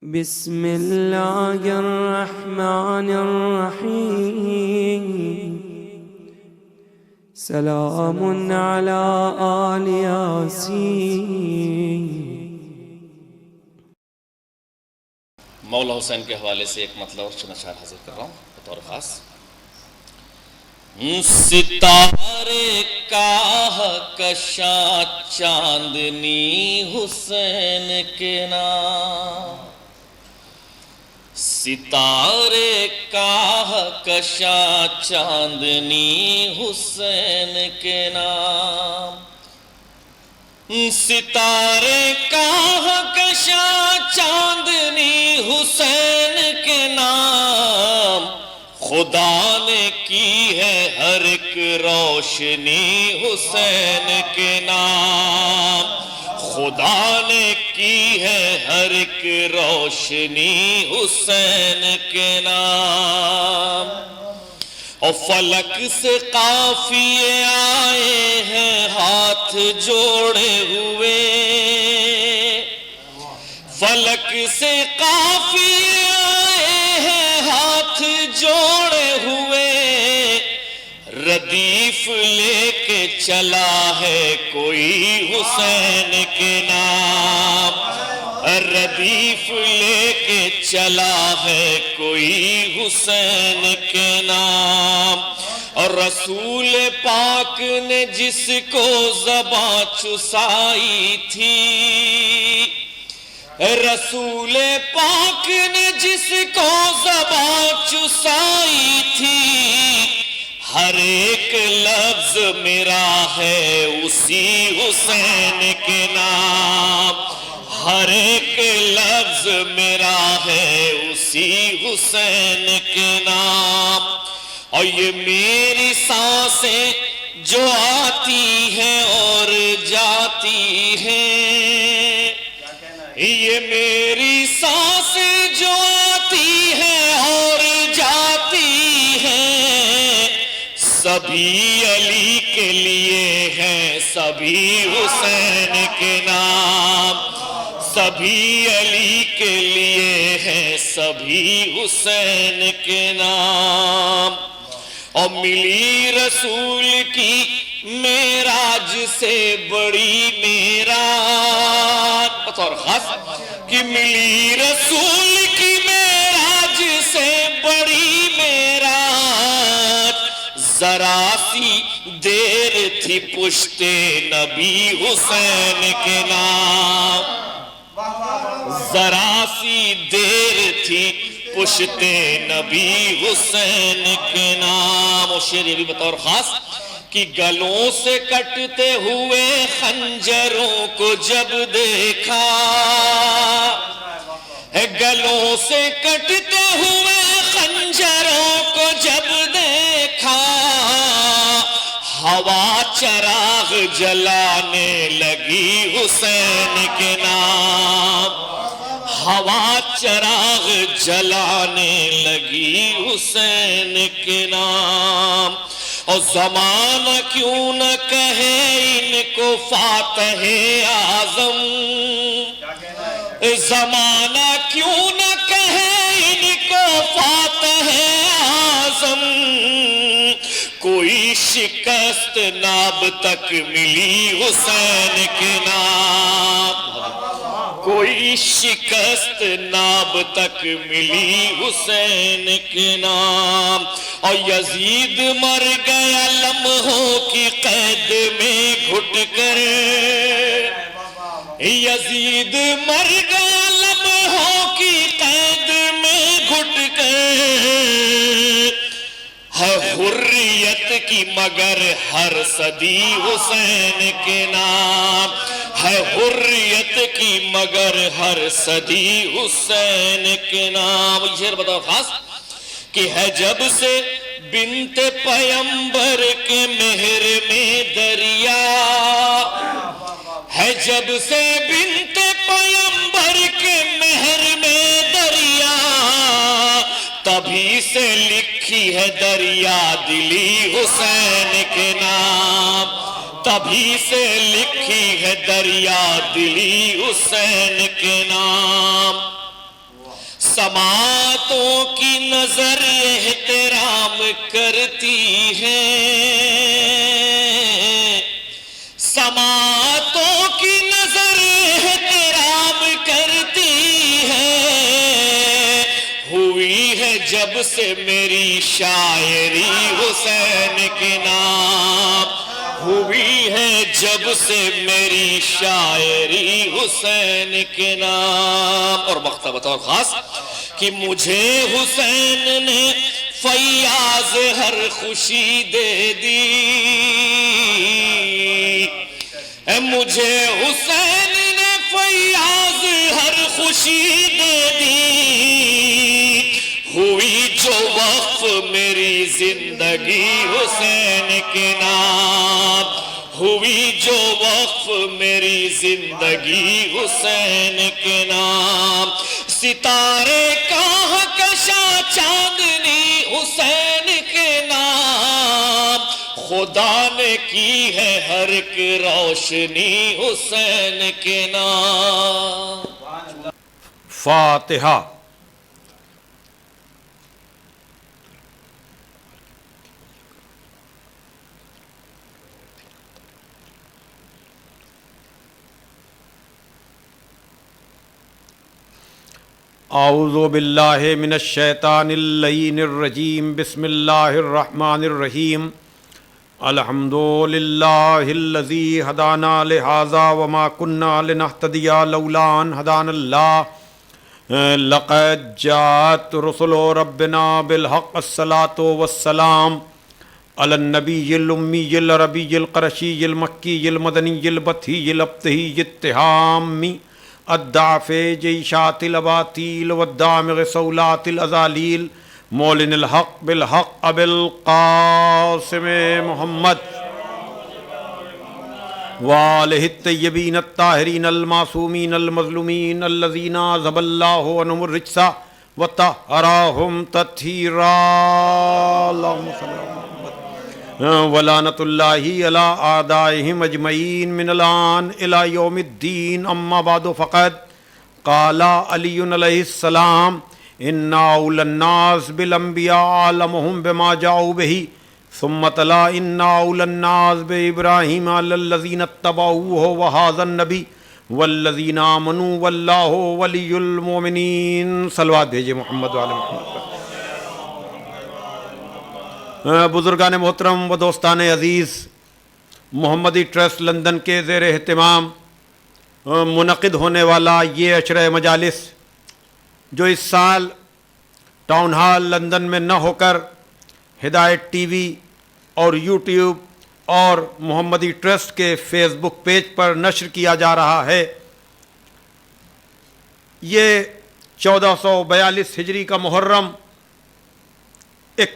بسم الله الرحمن الرحيم سلام على آل ياسين۔ مولا حسین کے حوالے سے ایک مطلب اور چند اشعار حاضر کر رہا ہوں بطور خاص۔ ستارے کا کشاں چاندنی حسین کے نام، ستارے کا کشاں چاندنی حسین کے نام، ستارے کا کشاں چاندنی حسین کے نام، خدا نے کی ہے ہر ایک روشنی حسین کے نام، خدا نے کی ہے ہر ایک روشنی حسین کے نام۔ اور فلک سے قافیے آئے ہیں ہاتھ جوڑے ہوئے، فلک سے قافیے آئے ہیں ہاتھ جوڑے ہوئے، ردیف لے کے چلا ہے کوئی حسین کے نام، ردیف لے کے چلا ہے کوئی حسین کے نام۔ اور رسول پاک نے جس کو زباں چسائی تھی، رسول پاک نے جس کو زباں چسائی تھی، ہر ایک لفظ میرا ہے اسی حسین کے نام، ہر ایک لفظ میرا ہے اسی حسین کے نام۔ اور یہ میری سانسیں جو آتی ہیں اور جاتی ہیں، یہ میری سانسیں جو آتی ہیں اور جاتی ہیں، سبھی علی کے لیے ہیں، سبھی حسین کے نام، سبھی علی کے لیے ہیں، سبھی حسین کے نام۔ اور ملی رسول کی معراج سے بڑی معراج، بطور خاص کہ ملی رسول کی معراج سے بڑی معراج، ذرا سی دیر تھی پشت نبی حسین کے نام، ذرا سی دیر تھی پشت نبی حسین کے نام۔ اور شعر یہ بھی بطور خاص کہ گلوں سے کٹتے ہوئے خنجروں کو جب دیکھا، گلوں سے کٹتے ہوئے خنجروں کو جب دیکھا، ہوا چراغ جلانے لگی حسین کے نام، ہوا چراغ جلانے لگی حسین کے نام۔ اور زمانہ کیوں نہ کہے ان کو فاتح اعظم، زمانہ کیوں نہ کہے ان کو فاتح اعظم، کوئی شکست ناب تک ملی حسین کے نام، کوئی شکست ناب تک ملی حسین کے نام۔ اور یزید مر گیا لمحوں کی قید میں گھٹ کر، یزید مر گیا لمحوں کی قید میں گھٹ کر، ہے حریت کی مگر ہر صدی حسین کے نام، ہے حریت کی مگر ہر صدی حسین کے نام۔ یہ شعر بتاؤ خاص کہ ہے جب سے بنت پیمبر کے مہر میں دریا، ہے جب سے بنت پیمبر کے مہر میں دریا، تبھی سے لکھی ہے دریا دلی حسین کے نام، تبھی سے لکھی ہے دریا دلی حسین کے نام۔ سماعتوں کی نظر احترام کرتی ہے، سماعتوں کی نظر احترام کرتی ہے، ہوئی ہے جب سے میری شاعری حسین کے نام، ہوئی ہے جب سے میری شاعری حسین کے نام۔ اور مقطع بطور خاص کہ مجھے حسین نے فیاض ہر خوشی دے دی، مجھے حسین نے فیاض ہر خوشی دے دی، ہوئی جو وقف میری زندگی حسین کے نام، ہوئی جو وقف میری زندگی حسین کے نام، ستارے کہکشاں چاندنی حسین کے نام، خدا نے کی ہے ہر ایک روشنی حسین کے نام۔ فاتحہ۔ اعوذ باللہ من الشیطان اللعین الرجیم، بسم اللہ الرحمن الرحیم، الحمد للہ الذی ہدانا لہذا وما کننا لنہتدی لولا ان ہدانا اللہ، لقد جاءت رسل ربنا بالحق الصلاة والسلام علی النبی الامی العربی القرشی المکی المدنی البطحی الابتہی التہامی الدعف جیشات الاباطیل والدامغ صولات الازالیل، مولن الحق بالحق ابی القاسم محمد وآلہ الطیبین الطاہرین المعصومین المظلومین الذین اذھب اللہ عنہم الرجس وطہرہم تطہیرا، اللہم صلی اللہ علیہ وسلم، ولعنت اللہ علی اعدائہم اجمعین من الان الی یوم الدین، اما بعد فقد قال علی علیہ السلام ان اول الناس بالانبیاء اعلمہم بما جاؤوا بہ، ثم تلا ان اول الناس بابراہیم علی الذین اتبعوہ وہذا النبی والذین آمنوا واللہ ولی المؤمنین۔ صلوات بھیجے محمد وعلی محمد۔ بزرگان محترم و دوستان عزیز، محمدی ٹرسٹ لندن کے زیر اہتمام منعقد ہونے والا یہ عشرہ مجالس، جو اس سال ٹاؤن ہال لندن میں نہ ہو کر ہدایت ٹی وی اور یوٹیوب اور محمدی ٹرسٹ کے فیس بک پیج پر نشر کیا جا رہا ہے، یہ 1442 ہجری کا محرم ایک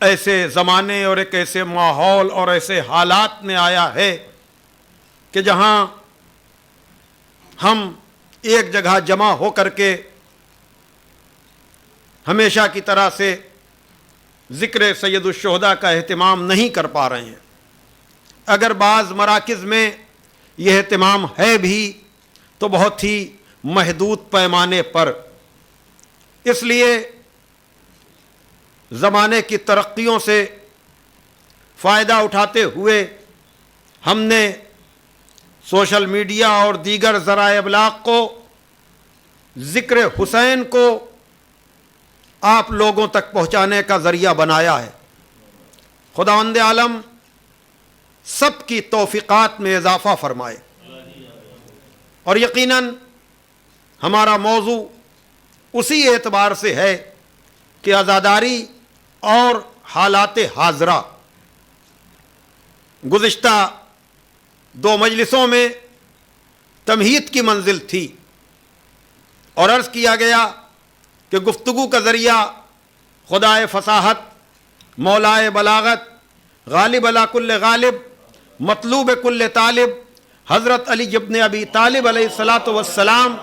ایسے زمانے اور ایک ایسے ماحول اور ایسے حالات میں آیا ہے کہ جہاں ہم ایک جگہ جمع ہو کر کے ہمیشہ کی طرح سے ذکر سید الشہداء کا اہتمام نہیں کر پا رہے ہیں۔ اگر بعض مراکز میں یہ اہتمام ہے بھی تو بہت ہی محدود پیمانے پر، اس لیے زمانے کی ترقیوں سے فائدہ اٹھاتے ہوئے ہم نے سوشل میڈیا اور دیگر ذرائع ابلاغ کو ذکر حسین کو آپ لوگوں تک پہنچانے کا ذریعہ بنایا ہے۔ خداوند عالم سب کی توفیقات میں اضافہ فرمائے، اور یقیناً ہمارا موضوع اسی اعتبار سے ہے کہ عزاداری اور حالات حاضرہ، گزشتہ 2 مجلسوں میں تمہید کی منزل تھی اور عرض کیا گیا کہ گفتگو کا ذریعہ خدائے فصاحت، مولائے بلاغت، غالب علی کل غالب، مطلوب کل طالب، حضرت علی ابن ابی طالب علیہ الصلاۃ والسلام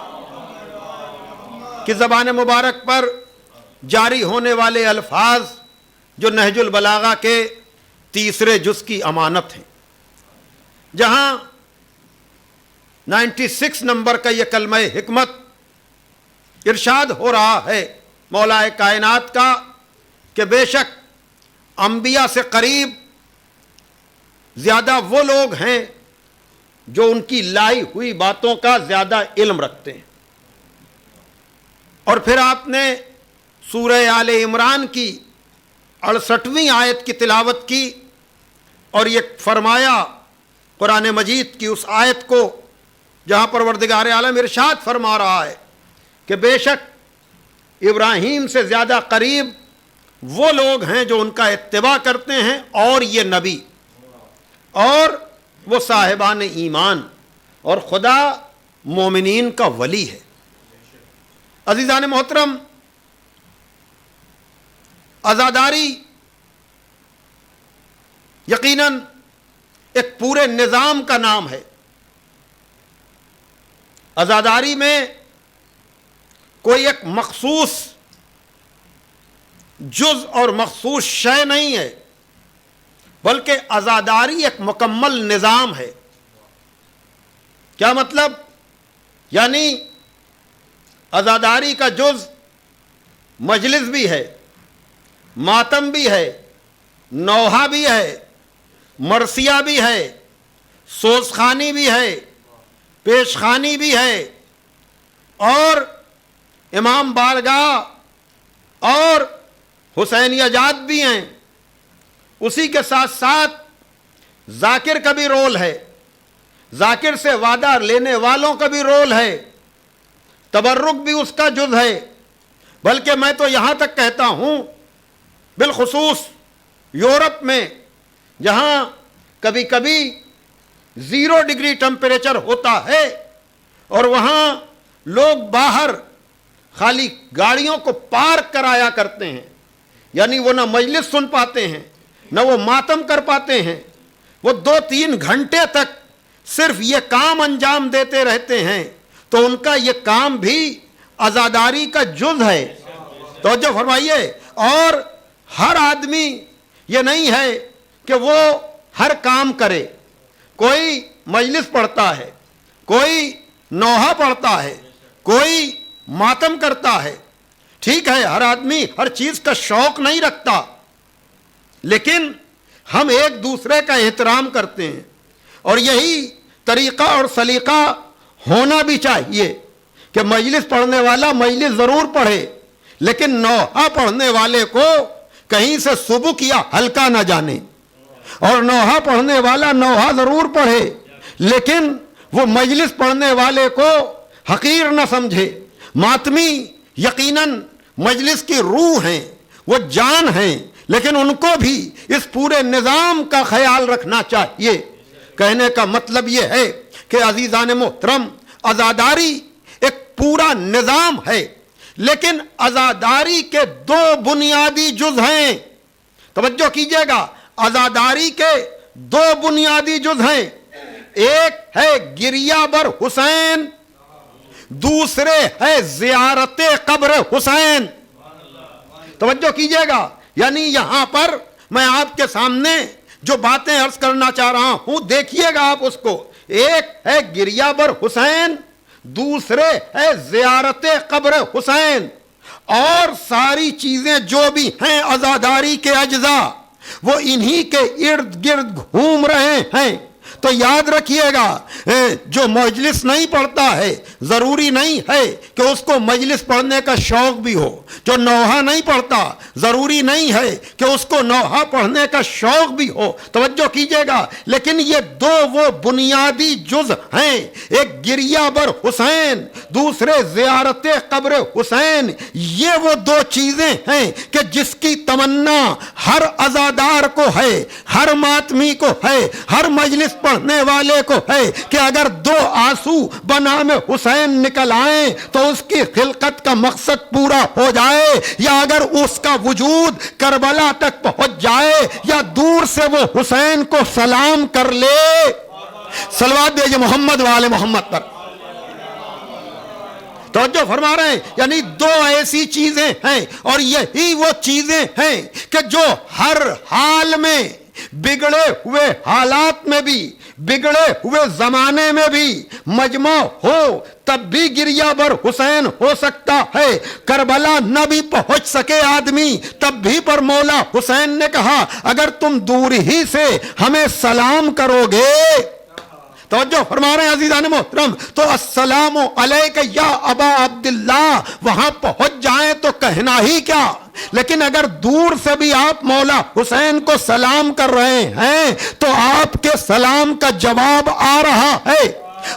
کی زبان مبارک پر جاری ہونے والے الفاظ جو نہج البلاغہ کے 3 جز کی امانت ہیں، جہاں 96 نمبر کا یہ کلمہ حکمت ارشاد ہو رہا ہے مولا کائنات کا کہ بے شک انبیاء سے قریب زیادہ وہ لوگ ہیں جو ان کی لائی ہوئی باتوں کا زیادہ علم رکھتے ہیں. اور پھر آپ نے سورہ آل عمران کی 68ویں آیت کی تلاوت کی اور یہ فرمایا قرآن مجید کی اس آیت کو جہاں پروردگار عالم ارشاد فرما رہا ہے کہ بے شک ابراہیم سے زیادہ قریب وہ لوگ ہیں جو ان کا اتباع کرتے ہیں اور یہ نبی اور وہ صاحبان ایمان اور خدا مومنین کا ولی ہے. عزیزان محترم، عزاداری یقیناً ایک پورے نظام کا نام ہے. عزاداری میں کوئی ایک مخصوص جز اور مخصوص شے نہیں ہے، بلکہ عزاداری ایک مکمل نظام ہے. کیا مطلب؟ یعنی عزاداری کا جز مجلس بھی ہے، ماتم بھی ہے، نوحہ بھی ہے، مرثیہ بھی ہے، سوزخانی بھی ہے، پیشخانی بھی ہے، اور امام بارگاہ اور حسینیہ جات بھی ہیں. اسی کے ساتھ ساتھ ذاکر کا بھی رول ہے، ذاکر سے وعدہ لینے والوں کا بھی رول ہے، تبرک بھی اس کا جز ہے. بلکہ میں تو یہاں تک کہتا ہوں بالخصوص یورپ میں جہاں کبھی کبھی 0 ڈگری ٹمپریچر ہوتا ہے اور وہاں لوگ باہر خالی گاڑیوں کو پارک کرایا کرتے ہیں، یعنی وہ نہ مجلس سن پاتے ہیں نہ وہ ماتم کر پاتے ہیں، وہ 2-3 گھنٹے تک صرف یہ کام انجام دیتے رہتے ہیں، تو ان کا یہ کام بھی عزاداری کا جز ہے. توجہ فرمائیے. اور ہر آدمی یہ نہیں ہے کہ وہ ہر کام کرے. کوئی مجلس پڑھتا ہے، کوئی نوحہ پڑھتا ہے، کوئی ماتم کرتا ہے. ٹھیک ہے، ہر آدمی ہر چیز کا شوق نہیں رکھتا، لیکن ہم ایک دوسرے کا احترام کرتے ہیں. اور یہی طریقہ اور سلیقہ ہونا بھی چاہیے کہ مجلس پڑھنے والا مجلس ضرور پڑھے، لیکن نوحہ پڑھنے والے کو کہیں سے سبک یا ہلکا نہ جانے. اور نوحہ پڑھنے والا نوحہ ضرور پڑھے، لیکن وہ مجلس پڑھنے والے کو حقیر نہ سمجھے. ماتمی یقیناً مجلس کی روح ہیں، وہ جان ہیں، لیکن ان کو بھی اس پورے نظام کا خیال رکھنا چاہیے. کہنے کا مطلب یہ ہے کہ عزیزان محترم، عزاداری ایک پورا نظام ہے، لیکن عزاداری کے 2 بنیادی جز ہیں. توجہ کیجئے گا، عزاداری کے 2 بنیادی جز ہیں. ایک ہے گریہ بر حسین، دوسرے ہے زیارت قبر حسین. توجہ کیجئے گا، یعنی یہاں پر میں آپ کے سامنے جو باتیں عرض کرنا چاہ رہا ہوں دیکھیے گا آپ اس کو. ایک ہے گریہ بر حسین، دوسرے ہے زیارت قبر حسین. اور ساری چیزیں جو بھی ہیں عزاداری کے اجزاء وہ انہی کے ارد گرد گھوم رہے ہیں. تو یاد رکھیے گا، جو مجلس نہیں پڑھتا ہے ضروری نہیں ہے کہ اس کو مجلس پڑھنے کا شوق بھی ہو. جو نوحہ نہیں پڑھتا ضروری نہیں ہے کہ اس کو نوحہ پڑھنے کا شوق بھی ہو. توجہ کیجئے گا، لیکن یہ 2 وہ بنیادی جز ہیں، ایک گریہ بر حسین، دوسرے زیارت قبر حسین. یہ وہ 2 چیزیں ہیں کہ جس کی تمنا ہر عزادار کو ہے، ہر ماتمی کو ہے، ہر مجلس پڑھنے والے کو ہے کہ اگر 2 آنسو بنام حسین نکل آئیں تو اس کی خلقت کا مقصد پورا ہو جائے، یا اگر اس کا وجود کربلا تک پہنچ جائے، یا دور سے وہ حسین کو سلام کر لے. صلوات بھیجے محمد وآل محمد پر. توجہ فرما رہے ہیں، یعنی 2 ایسی چیزیں ہیں، اور یہی وہ چیزیں ہیں کہ جو ہر حال میں، بگڑے ہوئے حالات میں بھی، بگڑے ہوئے زمانے میں بھی مجمع ہو تب بھی گریہ بر حسین ہو سکتا ہے. کربلا نہ بھی پہنچ سکے آدمی تب بھی پر مولا حسین نے کہا اگر تم دور ہی سے ہمیں سلام کرو گے. توجہ فرما رہے ہیں عزیزان محترم. تو السلام علیک یا ابا عبداللہ وہاں پہنچ جائیں تو کہنا ہی کیا, لیکن اگر دور سے بھی آپ مولا حسین کو سلام کر رہے ہیں تو آپ کے سلام کا جواب آ رہا ہے.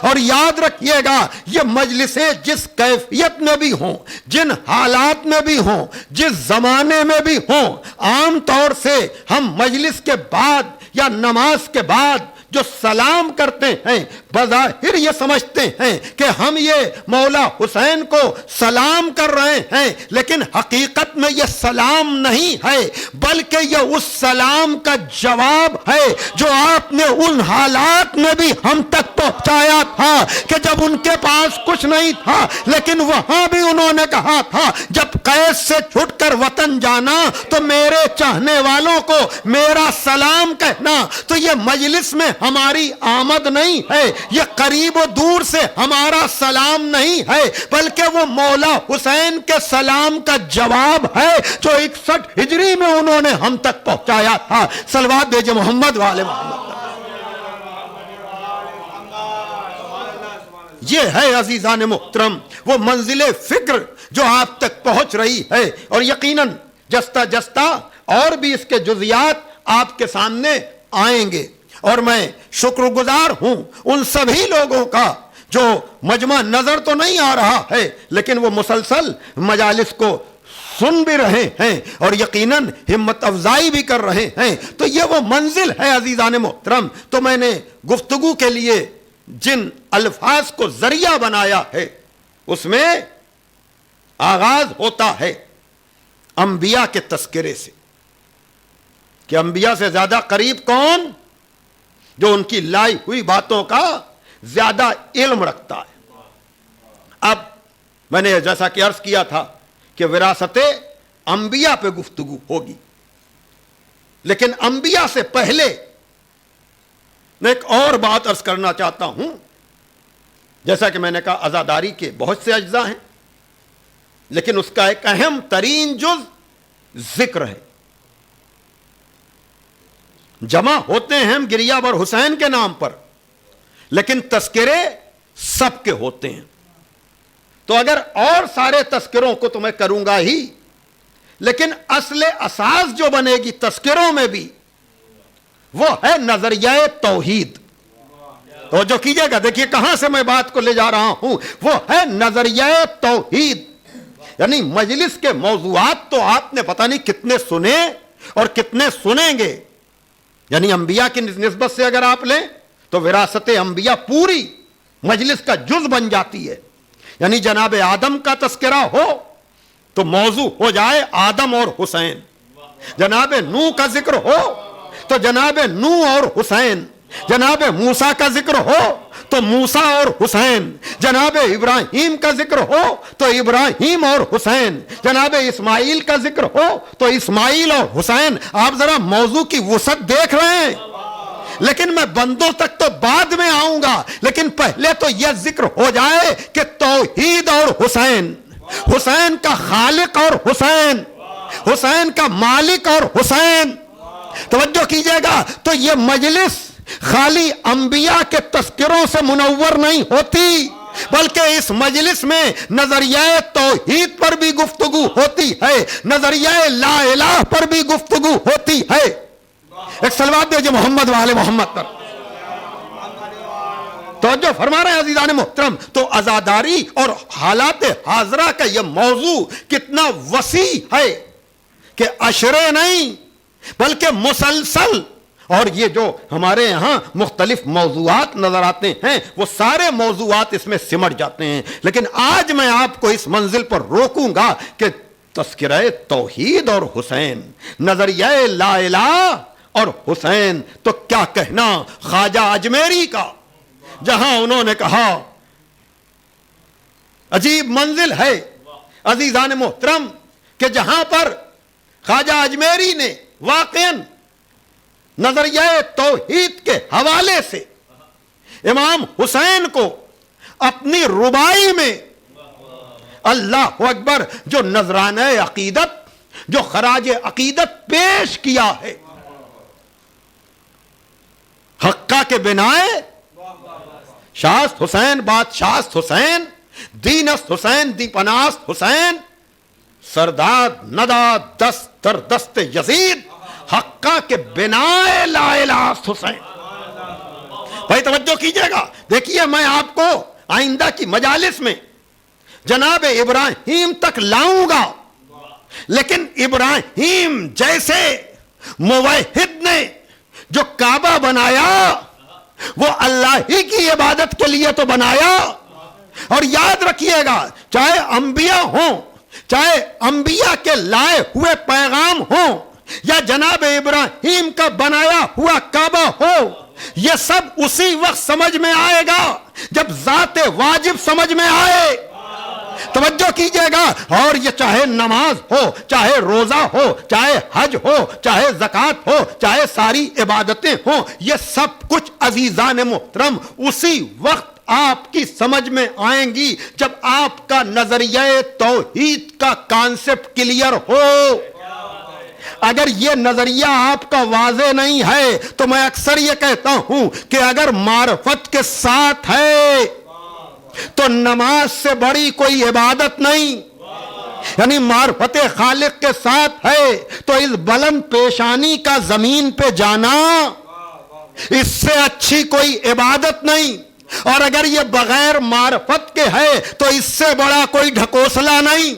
اور یاد رکھیے گا یہ مجلسیں جس کیفیت میں بھی ہوں, جن حالات میں بھی ہوں, جس زمانے میں بھی ہوں, عام طور سے ہم مجلس کے بعد یا نماز کے بعد جو سلام کرتے ہیں بظاہر یہ سمجھتے ہیں کہ ہم یہ مولا حسین کو سلام کر رہے ہیں, لیکن حقیقت میں یہ سلام نہیں ہے بلکہ یہ اس سلام کا جواب ہے جو آپ نے ان حالات میں بھی ہم تک پہنچایا تھا کہ جب ان کے پاس کچھ نہیں تھا, لیکن وہاں بھی انہوں نے کہا تھا جب قید سے چھٹ کر وطن جانا تو میرے چاہنے والوں کو میرا سلام کہنا. تو یہ مجلس میں ہماری آمد نہیں ہے, یہ قریب و دور سے ہمارا سلام نہیں ہے, بلکہ وہ مولا حسین کے سلام کا جواب ہے جو 61 ہجری میں انہوں نے ہم تک پہنچایا تھا. صلوات بھیجے محمد والے محمد. یہ ہے عزیزان محترم وہ منزل فکر جو آپ تک پہنچ رہی ہے, اور یقیناً جستا جستا اور بھی اس کے جزیات آپ کے سامنے آئیں گے. اور میں شکر گزار ہوں ان سبھی لوگوں کا جو مجمع نظر تو نہیں آ رہا ہے لیکن وہ مسلسل مجالس کو سن بھی رہے ہیں اور یقیناً ہمت افزائی بھی کر رہے ہیں. تو یہ وہ منزل ہے عزیزان محترم. تو میں نے گفتگو کے لیے جن الفاظ کو ذریعہ بنایا ہے اس میں آغاز ہوتا ہے انبیاء کے تذکرے سے کہ انبیاء سے زیادہ قریب کون؟ جو ان کی لائی ہوئی باتوں کا زیادہ علم رکھتا ہے. اب میں نے جیسا کہ عرض کیا تھا کہ وراثت انبیاء پہ گفتگو ہوگی, لیکن انبیاء سے پہلے میں ایک اور بات عرض کرنا چاہتا ہوں. جیسا کہ میں نے کہا عزاداری کے بہت سے اجزاء ہیں, لیکن اس کا ایک اہم ترین جز ذکر ہے. جمع ہوتے ہیں ہم گریہ بر حسین کے نام پر, لیکن تذکرے سب کے ہوتے ہیں. تو اگر اور سارے تذکروں کو تو میں کروں گا ہی, لیکن اصل اساس جو بنے گی تذکروں میں بھی وہ ہے نظریہ توحید. تو جو کیجئے گا دیکھیے کہاں سے میں بات کو لے جا رہا ہوں, وہ ہے نظریہ توحید. یعنی مجلس کے موضوعات تو آپ نے پتہ نہیں کتنے سنے اور کتنے سنیں گے. یعنی انبیاء کی نسبت سے اگر آپ لیں تو وراثت انبیاء پوری مجلس کا جز بن جاتی ہے. یعنی جناب آدم کا تذکرہ ہو تو موضوع ہو جائے آدم اور حسین, جناب نوح کا ذکر ہو تو جناب نوح اور حسین, جناب موسیٰ کا ذکر ہو تو موسیٰ اور حسین, جناب ابراہیم کا ذکر ہو تو ابراہیم اور حسین, جناب اسماعیل کا ذکر ہو تو اسماعیل اور حسین. آپ ذرا موضوع کی وسعت دیکھ رہے ہیں. لیکن میں بندوں تک تو بعد میں آؤں گا, لیکن پہلے تو یہ ذکر ہو جائے کہ توحید اور حسین, حسین کا خالق اور حسین, حسین کا مالک اور حسین. توجہ کیجئے گا. تو یہ مجلس خالی انبیاء کے تذکروں سے منور نہیں ہوتی, بلکہ اس مجلس میں نظریہ توحید پر بھی گفتگو ہوتی ہے, نظریہ لا الہ پر بھی گفتگو ہوتی ہے. ایک صلوات دیجئے محمد والے محمد پر. توجہ فرما رہے ہیں عزیزان محترم. تو عزاداری اور حالات حاضرہ کا یہ موضوع کتنا وسیع ہے کہ اشرے نہیں بلکہ مسلسل, اور یہ جو ہمارے یہاں مختلف موضوعات نظر آتے ہیں وہ سارے موضوعات اس میں سمٹ جاتے ہیں. لیکن آج میں آپ کو اس منزل پر روکوں گا کہ تذکرہ توحید اور حسین, نظریہ لا الہ اور حسین. تو کیا کہنا خواجہ اجمیری کا, جہاں انہوں نے کہا عجیب منزل ہے عزیزان محترم کہ جہاں پر خواجہ اجمیری نے واقعاً نظریہ توحید کے حوالے سے امام حسین کو اپنی ربائی میں اللہ اکبر جو نذرانہ عقیدت، جو خراج عقیدت پیش کیا ہے، حقہ کے بنائے شاست حسین بادشاست حسین دینست حسین دیپناست حسین سرداد نداد دست در دست یزید حقہ کے بنائے لا الہ حسین۔ بھائی توجہ کیجئے گا، دیکھیے میں آپ کو آئندہ کی مجالس میں جناب ابراہیم تک لاؤں گا، لیکن ابراہیم جیسے موحد نے جو کعبہ بنایا وہ اللہ ہی کی عبادت کے لیے تو بنایا۔ اور یاد رکھیے گا، چاہے انبیاء ہوں، چاہے انبیاء کے لائے ہوئے پیغام ہوں، یا جناب ابراہیم کا بنایا ہوا کعبہ ہو، یہ سب اسی وقت سمجھ میں آئے گا جب ذات واجب سمجھ میں آئے۔ توجہ کیجئے گا، اور یہ چاہے نماز ہو، چاہے روزہ ہو، چاہے حج ہو، چاہے زکوٰۃ ہو، چاہے ساری عبادتیں ہوں، یہ سب کچھ عزیزان محترم اسی وقت آپ کی سمجھ میں آئیں گی جب آپ کا نظریہ توحید کا کانسیپٹ کلیئر ہو۔ اگر یہ نظریہ آپ کا واضح نہیں ہے تو میں اکثر یہ کہتا ہوں کہ اگر معرفت کے ساتھ ہے تو نماز سے بڑی کوئی عبادت نہیں، یعنی معرفت خالق کے ساتھ ہے تو اس بلند پیشانی کا زمین پہ جانا اس سے اچھی کوئی عبادت نہیں، اور اگر یہ بغیر معرفت کے ہے تو اس سے بڑا کوئی ڈھکوسلا نہیں۔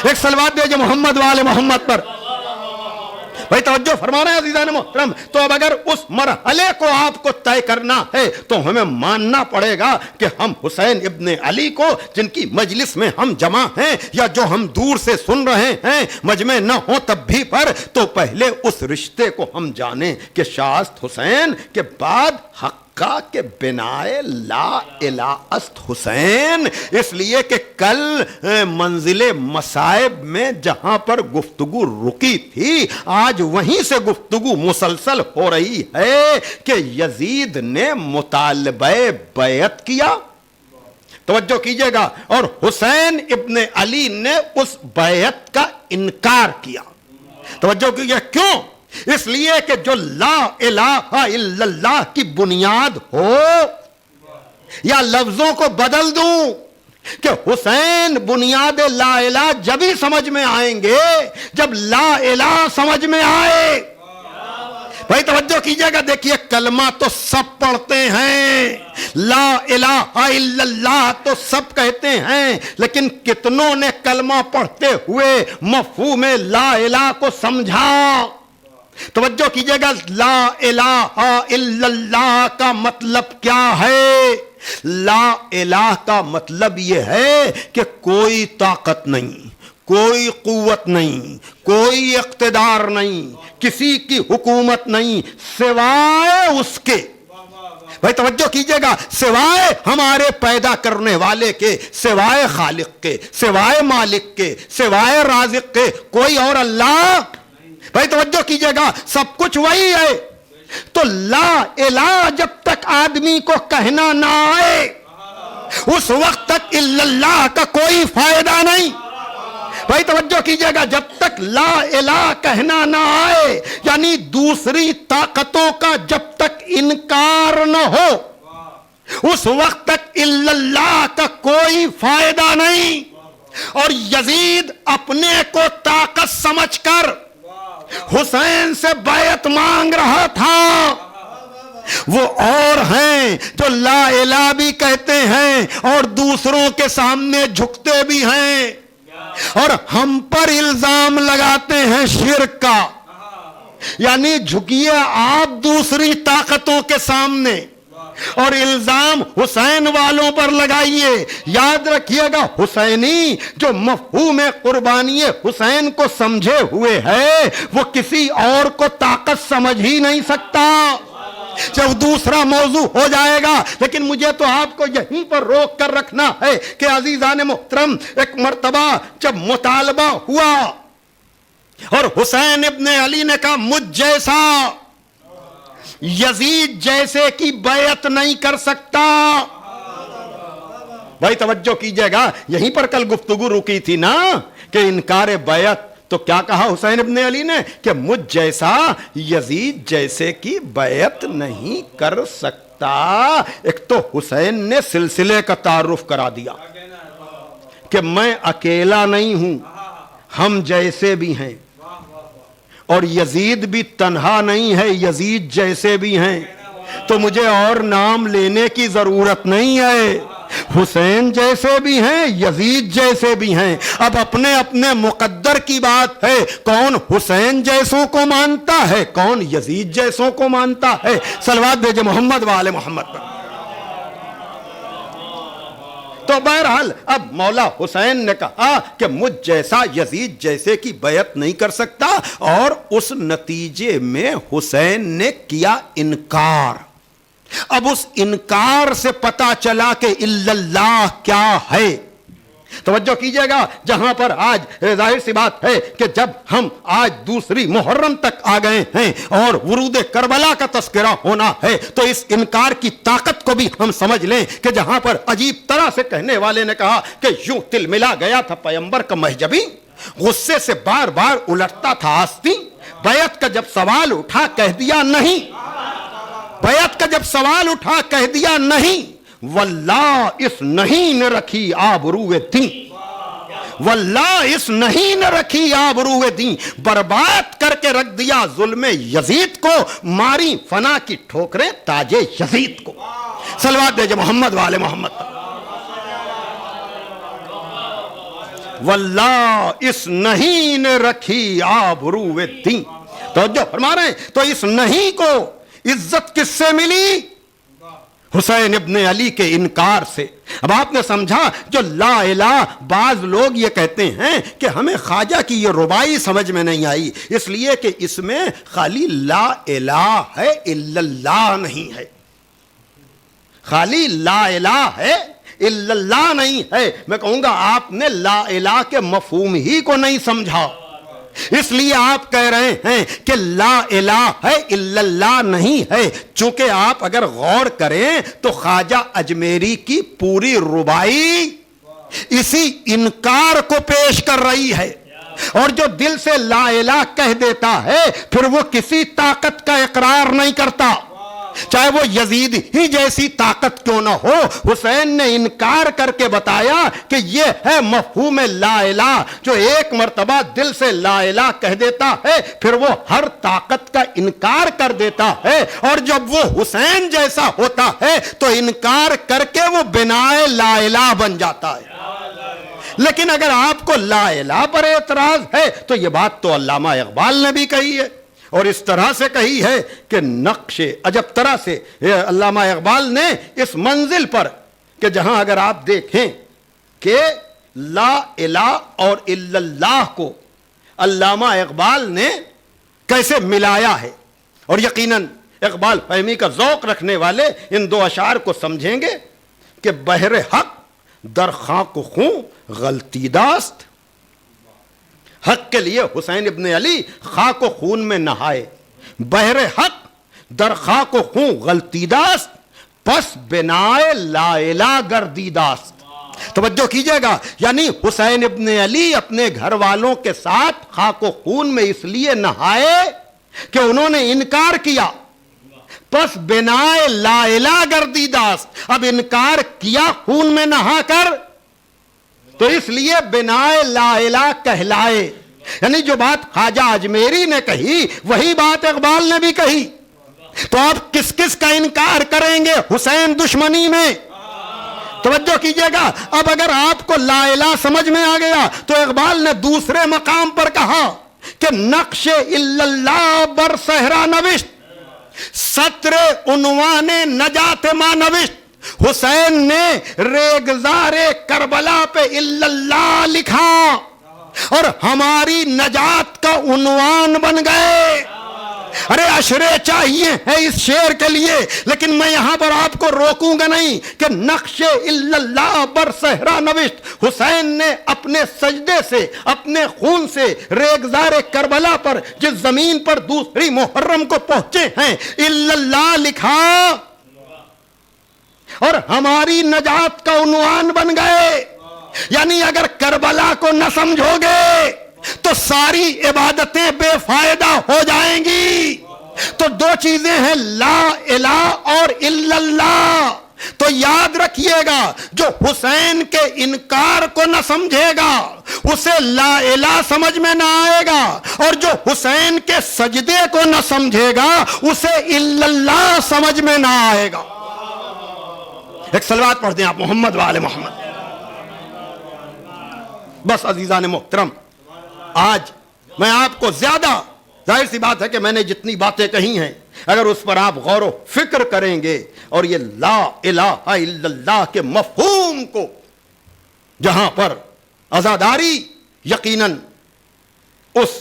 ایک صلوات دیجئے محمد والے محمد پر۔ بھائی توجہ فرما رہے ہیں عزیزان محترم، تو اب اگر اس مرحلے کو آپ کو طے کرنا ہے تو ہمیں ماننا پڑے گا کہ ہم حسین ابن علی کو، جن کی مجلس میں ہم جمع ہیں یا جو ہم دور سے سن رہے ہیں، مجمع نہ ہو تب بھی پر، تو پہلے اس رشتے کو ہم جانیں کہ شاست حسین کے بعد حقہ کے بنائے لا الہ است حسین۔ اس لیے کہ کل منزل مصائب میں جہاں پر گفتگو رکی تھی، آج وہیں سے گفتگو مسلسل ہو رہی ہے کہ یزید نے مطالبہ بیعت کیا، توجہ کیجئے گا، اور حسین ابن علی نے اس بیعت کا انکار کیا۔ توجہ کیجئے، کیوں؟ اس لیے کہ جو لا الہ الا اللہ کی بنیاد ہو، یا لفظوں کو بدل دوں کہ حسین بنیاد لا الہ جب ہی سمجھ میں آئیں گے جب لا الہ سمجھ میں آئے۔ بھائی توجہ کیجئے گا، دیکھیے کلمہ تو سب پڑھتے ہیں، لا الہ الا اللہ تو سب کہتے ہیں، لیکن کتنوں نے کلمہ پڑھتے ہوئے مفہوم لا الہ کو سمجھا؟ توجہ کیجئے گا، لا الہ الا اللہ کا مطلب کیا ہے؟ لا الہ کا مطلب یہ ہے کہ کوئی طاقت نہیں، کوئی قوت نہیں، کوئی اقتدار نہیں، کسی کی حکومت نہیں سوائے اس کے، بھائی توجہ کیجئے گا، سوائے ہمارے پیدا کرنے والے کے، سوائے خالق کے، سوائے مالک کے، سوائے رازق کے، کوئی اور اللہ، بھائی توجہ کیجئے گا، سب کچھ وہی ہے۔ تو لا الہ جب تک آدمی کو کہنا نہ آئے اس وقت تک الا اللہ کا کوئی فائدہ نہیں۔ بھائی توجہ کیجئے گا، جب تک لا الہ کہنا نہ آئے، یعنی دوسری طاقتوں کا جب تک انکار نہ ہو اس وقت تک الا اللہ کا کوئی فائدہ نہیں۔ اور یزید اپنے کو طاقت سمجھ کر حسین سے بیعت مانگ رہا تھا۔ وہ اور ہیں جو لا الہ بھی کہتے ہیں اور دوسروں کے سامنے جھکتے بھی ہیں اور ہم پر الزام لگاتے ہیں شرک کا، یعنی جھکیے آپ دوسری طاقتوں کے سامنے اور الزام حسین والوں پر لگائیے۔ یاد رکھیے گا، حسینی جو مفہوم قربانی حسین کو سمجھے ہوئے ہے وہ کسی اور کو طاقت سمجھ ہی نہیں سکتا، جب دوسرا موضوع ہو جائے گا۔ لیکن مجھے تو آپ کو یہیں پر روک کر رکھنا ہے کہ عزیزان محترم، ایک مرتبہ جب مطالبہ ہوا اور حسین ابن علی نے کہا مجھ جیسا یزید جیسے کی بیعت نہیں کر سکتا. بھائی توجہ کیجئے گا, یہیں پر کل گفتگو رکی تھی نا کہ انکار بیعت. تو کیا کہا حسین ابن علی نے کہ مجھ جیسا یزید جیسے کی بیعت نہیں کر سکتا. ایک تو حسین نے سلسلے کا تعارف کرا دیا کہ میں اکیلا نہیں ہوں, ہم جیسے بھی ہیں, اور یزید بھی تنہا نہیں ہے, یزید جیسے بھی ہیں. تو مجھے اور نام لینے کی ضرورت نہیں ہے, حسین جیسے بھی ہیں, یزید جیسے بھی ہیں. اب اپنے اپنے مقدر کی بات ہے, کون حسین جیسوں کو مانتا ہے, کون یزید جیسوں کو مانتا ہے. صلوات بھیجے محمد وآل محمد پر. تو بہرحال اب مولا حسین نے کہا کہ مجھ جیسا یزید جیسے کی بیعت نہیں کر سکتا, اور اس نتیجے میں حسین نے کیا انکار. اب اس انکار سے پتا چلا کہ الا اللہ کیا ہے. توجہ کیجئے گا, جہاں پر آج ظاہر سی بات ہے کہ جب ہم آج دوسری محرم تک آ گئے ہیں اور ورود کربلا کا تذکرہ ہونا ہے, تو اس انکار کی طاقت کو بھی ہم سمجھ لیں کہ جہاں پر عجیب طرح سے کہنے والے نے کہا کہ یوں تل ملا گیا تھا پیمبر کا مہجبی, غصے سے بار بار الٹتا تھا آستین, بیعت کا جب سوال اٹھا کہہ دیا نہیں, بیعت کا جب سوال اٹھا کہہ دیا نہیں. واللہ اس نہیں نے رکھی آبروئے دین, واللہ اس نہیں نے رکھی آبروئے دین. برباد کر کے رکھ دیا ظلم یزید کو, ماری فنا کی ٹھوکریں تاج یزید کو. صلوات بھیجے محمد والے محمد. واللہ اس نہیں نے رکھی آبروئے دین. توجہ فرما رہے ہیں. تو اس نہیں کو عزت کس سے ملی؟ حسین ابن علی کے انکار سے. اب آپ نے سمجھا جو لا الہ, بعض لوگ یہ کہتے ہیں کہ ہمیں خواجہ کی یہ ربائی سمجھ میں نہیں آئی, اس لیے کہ اس میں خالی لا الہ ہے, الا اللہ نہیں ہے. خالی لا الہ ہے, الا اللہ نہیں ہے. میں کہوں گا آپ نے لا الہ کے مفہوم ہی کو نہیں سمجھا, اس لیے آپ کہہ رہے ہیں کہ لا الہ ہے, الا اللہ نہیں ہے. چونکہ آپ اگر غور کریں تو خواجہ اجمیری کی پوری ربائی اسی انکار کو پیش کر رہی ہے. اور جو دل سے لا الہ کہہ دیتا ہے پھر وہ کسی طاقت کا اقرار نہیں کرتا, چاہے وہ یزید ہی جیسی طاقت کیوں نہ ہو. حسین نے انکار کر کے بتایا کہ یہ ہے مفہوم لا الہ, جو ایک مرتبہ دل سے لا الہ کہہ دیتا ہے پھر وہ ہر طاقت کا انکار کر دیتا ہے. اور جب وہ حسین جیسا ہوتا ہے تو انکار کر کے وہ بنائے لا الہ بن جاتا ہے. لیکن اگر آپ کو لا الہ پر اعتراض ہے تو یہ بات تو علامہ اقبال نے بھی کہی ہے, اور اس طرح سے کہی ہے کہ نقش عجب طرح سے علامہ اقبال نے اس منزل پر کہ جہاں اگر آپ دیکھیں کہ لا الہ اور الا اللہ کو علامہ اقبال نے کیسے ملایا ہے, اور یقیناً اقبال فہمی کا ذوق رکھنے والے ان دو اشعار کو سمجھیں گے کہ بحر حق در خاک و خون غلطی داست. حق کے لیے حسین ابن علی خاک و خون میں نہائے, بحر حق در خاک و خون غلطی داست, پس بنائے لا الہ گردی داست. توجہ کیجئے گا, یعنی حسین ابن علی اپنے گھر والوں کے ساتھ خاک و خون میں اس لیے نہائے کہ انہوں نے انکار کیا, پس بنائے لا الہ گردی داست. اب انکار کیا خون میں نہا کر تو اس لیے بنائے لا الہ کہلائے. یعنی جو بات خواجہ اجمیری نے کہی وہی بات اقبال نے بھی کہی. تو آپ کس کس کا انکار کریں گے حسین دشمنی میں؟ توجہ کیجئے گا. اب اگر آپ کو لا الہ سمجھ میں آ گیا تو اقبال نے دوسرے مقام پر کہا کہ نقش الا اللہ بر صحرا نوشت, سطر عنوان نجات ما نوشت. حسین نے ریگزار کربلا پہ الا اللہ لکھا اور ہماری نجات کا عنوان بن گئے. ارے اشرے چاہیے ہیں اس شعر کے لیے، لیکن میں یہاں پر آپ کو روکوں گا نہیں کہ نقش الا اللہ بر صحرا نوشت، حسین نے اپنے سجدے سے، اپنے خون سے ریگزار کربلا پر جس زمین پر دوسری محرم کو پہنچے ہیں الا اللہ لکھا اور ہماری نجات کا عنوان بن گئے۔ یعنی اگر کربلا کو نہ سمجھو گے تو ساری عبادتیں بے فائدہ ہو جائیں گی۔ تو دو چیزیں ہیں، لا الہ اور الا اللہ۔ تو یاد رکھیے گا، جو حسین کے انکار کو نہ سمجھے گا اسے لا الہ سمجھ میں نہ آئے گا، اور جو حسین کے سجدے کو نہ سمجھے گا اسے الا اللہ سمجھ میں نہ آئے گا۔ ایک صلوات پڑھ دیں آپ محمد وآل محمد۔ بس عزیزان محترم، آج میں آپ کو زیادہ، ظاہر سی بات ہے کہ میں نے جتنی باتیں کہی ہیں اگر اس پر آپ غور و فکر کریں گے اور یہ لا الہ الا اللہ کے مفہوم کو، جہاں پر عزاداری یقیناً اس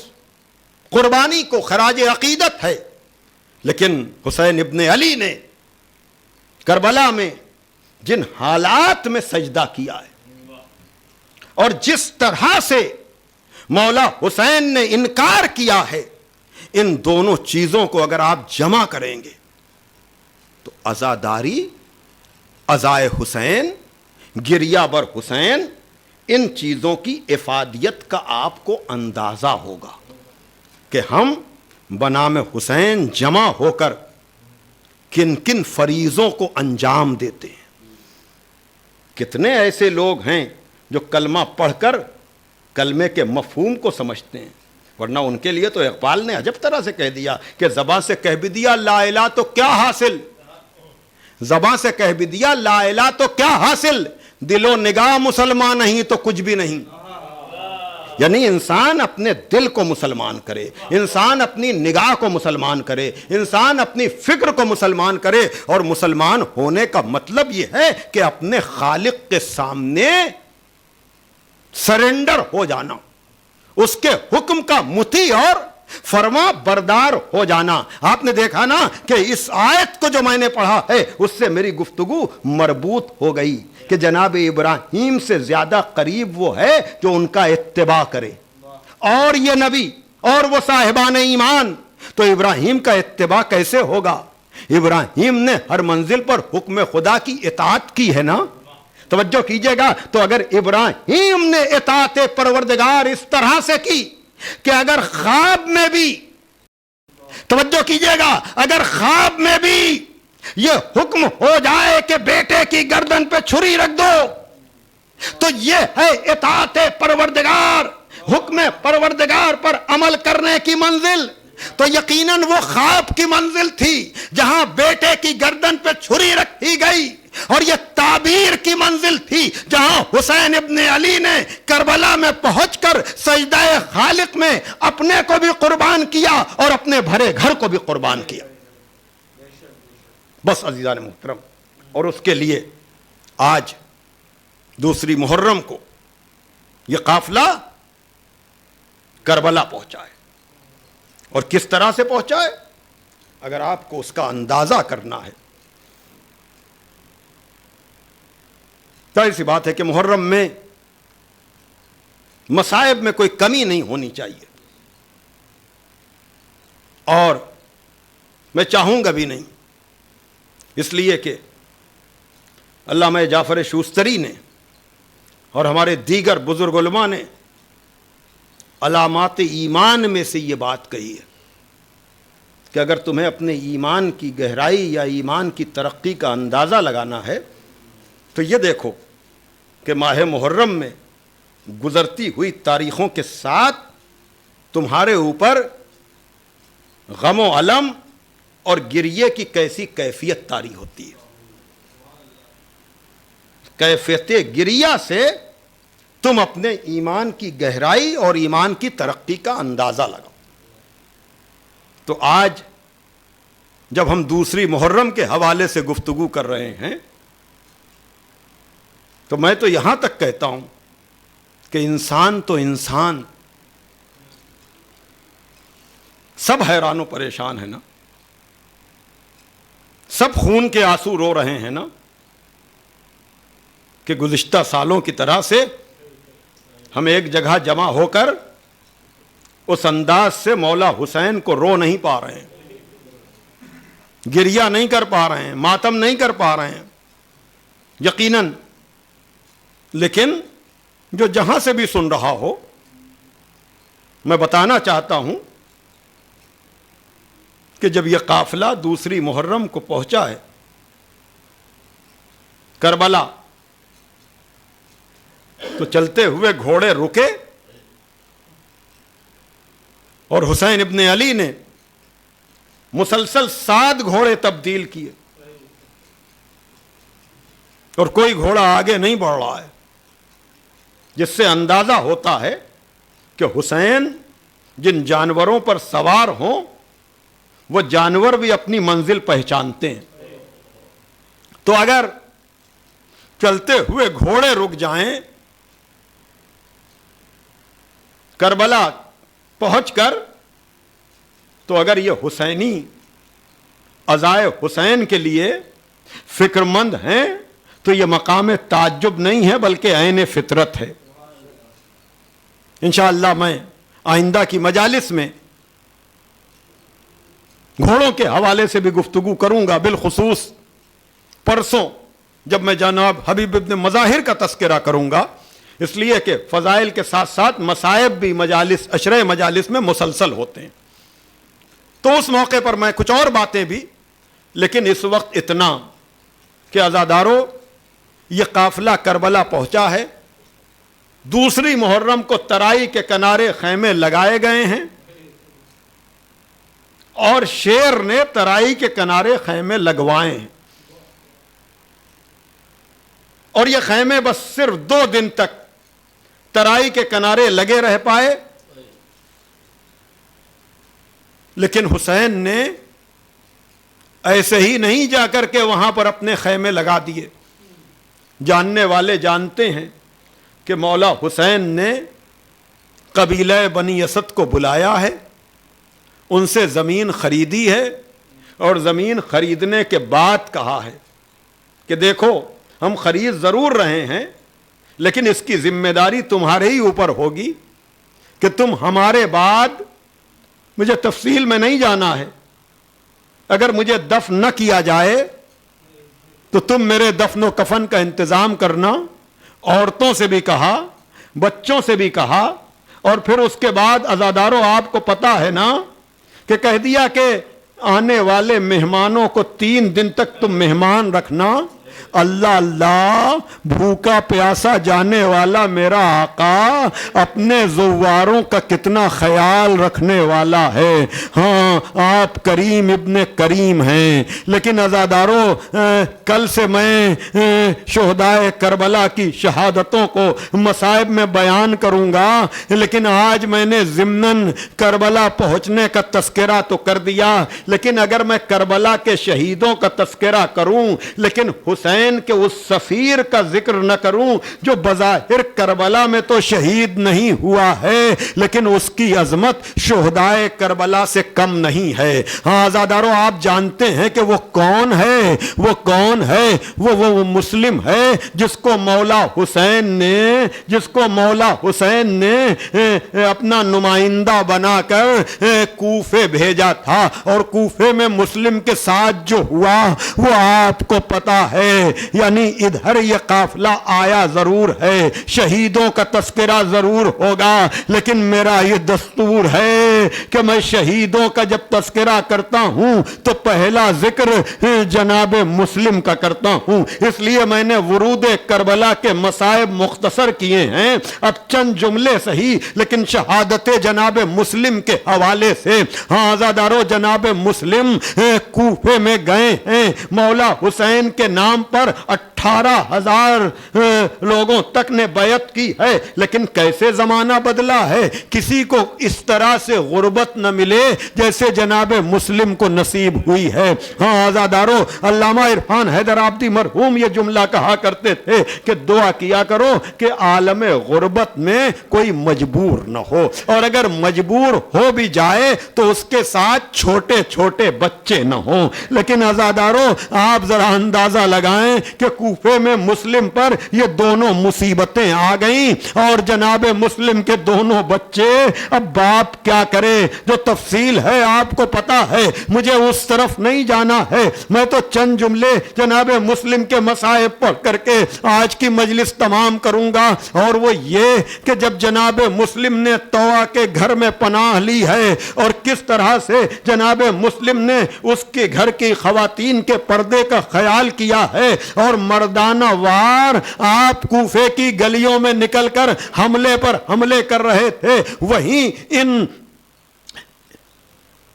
قربانی کو خراج عقیدت ہے، لیکن حسین ابن علی نے کربلا میں جن حالات میں سجدہ کیا ہے اور جس طرح سے مولا حسین نے انکار کیا ہے، ان دونوں چیزوں کو اگر آپ جمع کریں گے تو عزاداری، عزائے حسین، گریہ بر حسین، ان چیزوں کی افادیت کا آپ کو اندازہ ہوگا کہ ہم بنام حسین جمع ہو کر کن کن فریضوں کو انجام دیتے ہیں۔ کتنے ایسے لوگ ہیں جو کلمہ پڑھ کر کلمے کے مفہوم کو سمجھتے ہیں، ورنہ ان کے لیے تو اقبال نے عجب طرح سے کہہ دیا کہ زباں سے کہہ بھی دیا لا الہ تو کیا حاصل، زباں سے کہہ بھی دیا لا الہ تو کیا حاصل، دل و نگاہ مسلمان نہیں تو کچھ بھی نہیں۔ یعنی انسان اپنے دل کو مسلمان کرے، انسان اپنی نگاہ کو مسلمان کرے، انسان اپنی فکر کو مسلمان کرے، اور مسلمان ہونے کا مطلب یہ ہے کہ اپنے خالق کے سامنے سرنڈر ہو جانا، اس کے حکم کا مطیع اور فرما بردار ہو جانا۔ آپ نے دیکھا نا کہ اس آیت کو جو میں نے پڑھا ہے اس سے میری گفتگو مربوط ہو گئی کہ جناب ابراہیم سے زیادہ قریب وہ ہے جو ان کا اتباع کرے، اور یہ نبی اور وہ صاحبان ایمان، تو ابراہیم کا اتباع کیسے ہوگا؟ ابراہیم نے ہر منزل پر حکم خدا کی اطاعت کی ہے نا۔ توجہ کیجئے گا، تو اگر ابراہیم نے اطاعت پروردگار اس طرح سے کی کہ اگر خواب میں بھی، توجہ کیجئے گا، اگر خواب میں بھی یہ حکم ہو جائے کہ بیٹے کی گردن پہ چھری رکھ دو، تو یہ ہے اطاعت پروردگار، حکم پروردگار پر عمل کرنے کی منزل۔ تو یقیناً وہ خواب کی منزل تھی جہاں بیٹے کی گردن پہ چھری رکھی گئی، اور یہ تعبیر کی منزل تھی جہاں حسین ابن علی نے کربلا میں پہنچ کر سجدہ خالق میں اپنے کو بھی قربان کیا اور اپنے بھرے گھر کو بھی قربان کیا۔ بس عزیزان محترم، اور اس کے لیے آج دوسری محرم کو یہ قافلہ کربلا پہنچا ہے، اور کس طرح سے پہنچا ہے اگر آپ کو اس کا اندازہ کرنا ہے، ظاہر سی بات ہے کہ محرم میں مصائب میں کوئی کمی نہیں ہونی چاہیے، اور میں چاہوں گا بھی نہیں، اس لیے کہ علامہ جعفر شوستری نے اور ہمارے دیگر بزرگ علماء نے علامات ایمان میں سے یہ بات کہی ہے کہ اگر تمہیں اپنے ایمان کی گہرائی یا ایمان کی ترقی کا اندازہ لگانا ہے تو یہ دیکھو کہ ماہ محرم میں گزرتی ہوئی تاریخوں کے ساتھ تمہارے اوپر غم و الم اور گریے کی کیسی کیفیت طاری ہوتی ہے۔ کیفیت گریہ سے تم اپنے ایمان کی گہرائی اور ایمان کی ترقی کا اندازہ لگاؤ۔ تو آج جب ہم دوسری محرم کے حوالے سے گفتگو کر رہے ہیں تو میں تو یہاں تک کہتا ہوں کہ انسان تو انسان سب حیران و پریشان ہیں نا, سب خون کے آنسو رو رہے ہیں نا کہ گزشتہ سالوں کی طرح سے ہم ایک جگہ جمع ہو کر اس انداز سے مولا حسین کو رو نہیں پا رہے ہیں, گریہ نہیں کر پا رہے ہیں, ماتم نہیں کر پا رہے ہیں یقیناً. لیکن جو جہاں سے بھی سن رہا ہو, میں بتانا چاہتا ہوں کہ جب یہ قافلہ دوسری محرم کو پہنچا ہے کربلا, تو چلتے ہوئے گھوڑے رکے اور حسین ابن علی نے مسلسل 7 گھوڑے تبدیل کیے اور کوئی گھوڑا آگے نہیں بڑھ رہا ہے, جس سے اندازہ ہوتا ہے کہ حسین جن جانوروں پر سوار ہوں وہ جانور بھی اپنی منزل پہچانتے ہیں. تو اگر چلتے ہوئے گھوڑے رک جائیں کربلا پہنچ کر, تو اگر یہ حسینی عزائے حسین کے لیے فکر مند ہیں تو یہ مقام تعجب نہیں ہے بلکہ عین فطرت ہے. انشاءاللہ میں آئندہ کی مجالس میں گھوڑوں کے حوالے سے بھی گفتگو کروں گا, بالخصوص پرسوں جب میں جناب حبیب ابن مظاہر کا تذکرہ کروں گا, اس لیے کہ فضائل کے ساتھ ساتھ مصائب بھی مجالس عشرہ مجالس میں مسلسل ہوتے ہیں. تو اس موقع پر میں کچھ اور باتیں بھی, لیکن اس وقت اتنا کہ عزادارو یہ قافلہ کربلا پہنچا ہے, دوسری محرم کو ترائی کے کنارے خیمے لگائے گئے ہیں اور شیر نے ترائی کے کنارے خیمے لگوائے ہیں, اور یہ خیمے بس صرف 2 دن تک ترائی کے کنارے لگے رہ پائے. لیکن حسین نے ایسے ہی نہیں جا کر کے وہاں پر اپنے خیمے لگا دیے. جاننے والے جانتے ہیں کہ مولا حسین نے قبیلہ بنی اسد کو بلایا ہے, ان سے زمین خریدی ہے, اور زمین خریدنے کے بعد کہا ہے کہ دیکھو ہم خرید ضرور رہے ہیں لیکن اس کی ذمہ داری تمہارے ہی اوپر ہوگی کہ تم ہمارے بعد, مجھے تفصیل میں نہیں جانا ہے, اگر مجھے دفن نہ کیا جائے تو تم میرے دفن و کفن کا انتظام کرنا. عورتوں سے بھی کہا, بچوں سے بھی کہا, اور پھر اس کے بعد عزادارو آپ کو پتا ہے نا کہ کہہ دیا کہ آنے والے مہمانوں کو 3 دن تک تم مہمان رکھنا. اللہ اللہ, بھوکا پیاسا جانے والا میرا آقا اپنے زواروں کا کتنا خیال رکھنے والا ہے. ہاں آپ کریم ابن کریم ہیں, لیکن عزادارو کل سے میں شہدائے کربلا کی شہادتوں کو مصائب میں بیان کروں گا, لیکن آج میں نے ضمناً کربلا پہنچنے کا تذکرہ تو کر دیا, لیکن اگر میں کربلا کے شہیدوں کا تذکرہ کروں لیکن حسین کے اس سفیر کا ذکر نہ کروں جو بظاہر کربلا میں تو شہید نہیں ہوا ہے لیکن اس کی عظمت شہدائے کربلا سے کم نہیں ہے. ہاں عزادارو آپ جانتے ہیں کہ وہ کون ہے, وہ کون ہے, وہ مسلم ہے جس کو مولا حسین نے اپنا نمائندہ بنا کر کوفے بھیجا تھا, اور کوفے میں مسلم کے ساتھ جو ہوا وہ آپ کو پتا ہے. یعنی ادھر یہ قافلہ آیا ضرور ہے, شہیدوں کا تذکرہ ضرور ہوگا, لیکن میرا یہ دستور ہے کہ میں شہیدوں کا جب تذکرہ کرتا ہوں تو پہلا ذکر جناب مسلم کا کرتا ہوں. اس لیے میں نے ورود کربلا کے مصائب مختصر کیے ہیں, اب چند جملے صحیح لیکن شہادت جناب مسلم کے حوالے سے. ہاں عزادارو جناب مسلم کوفے میں گئے ہیں, مولا حسین کے نام پر 18,000 لوگوں تک نے بیعت کی ہے، لیکن کیسے زمانہ بدلا ہے، کسی کو اس طرح سے غربت نہ ملے جیسے جناب مسلم کو نصیب ہوئی ہے۔ ہاں آزادارو، علامہ عرفان حیدر آبادی مرحوم یہ جملہ کہا کرتے تھے کہ دعا کیا کرو کہ عالم غربت میں کوئی مجبور نہ ہو، اور اگر مجبور ہو بھی جائے تو اس کے ساتھ چھوٹے چھوٹے بچے نہ ہوں۔ لیکن آزادارو، آپ ذرا اندازہ لگائیں کہ کوفے میں مسلم پر یہ دونوں مصیبتیں آ گئیں، اور جناب مسلم کے دونوں بچے، اب باپ کیا کرے؟ جو تفصیل ہے آپ کو پتا ہے، مجھے اس طرف نہیں جانا ہے، میں تو چند جملے جناب مسلم کے مصائب پڑھ کر کے آج کی مجلس تمام کروں گا، اور وہ یہ کہ جب جناب مسلم نے طوع کے گھر میں پناہ لی ہے، اور کس طرح سے جناب مسلم نے اس کے گھر کی خواتین کے پردے کا خیال کیا ہے، اور مردانہ وار آپ کوفے کی گلیوں میں نکل کر حملے پر حملے کر رہے تھے، وہیں ان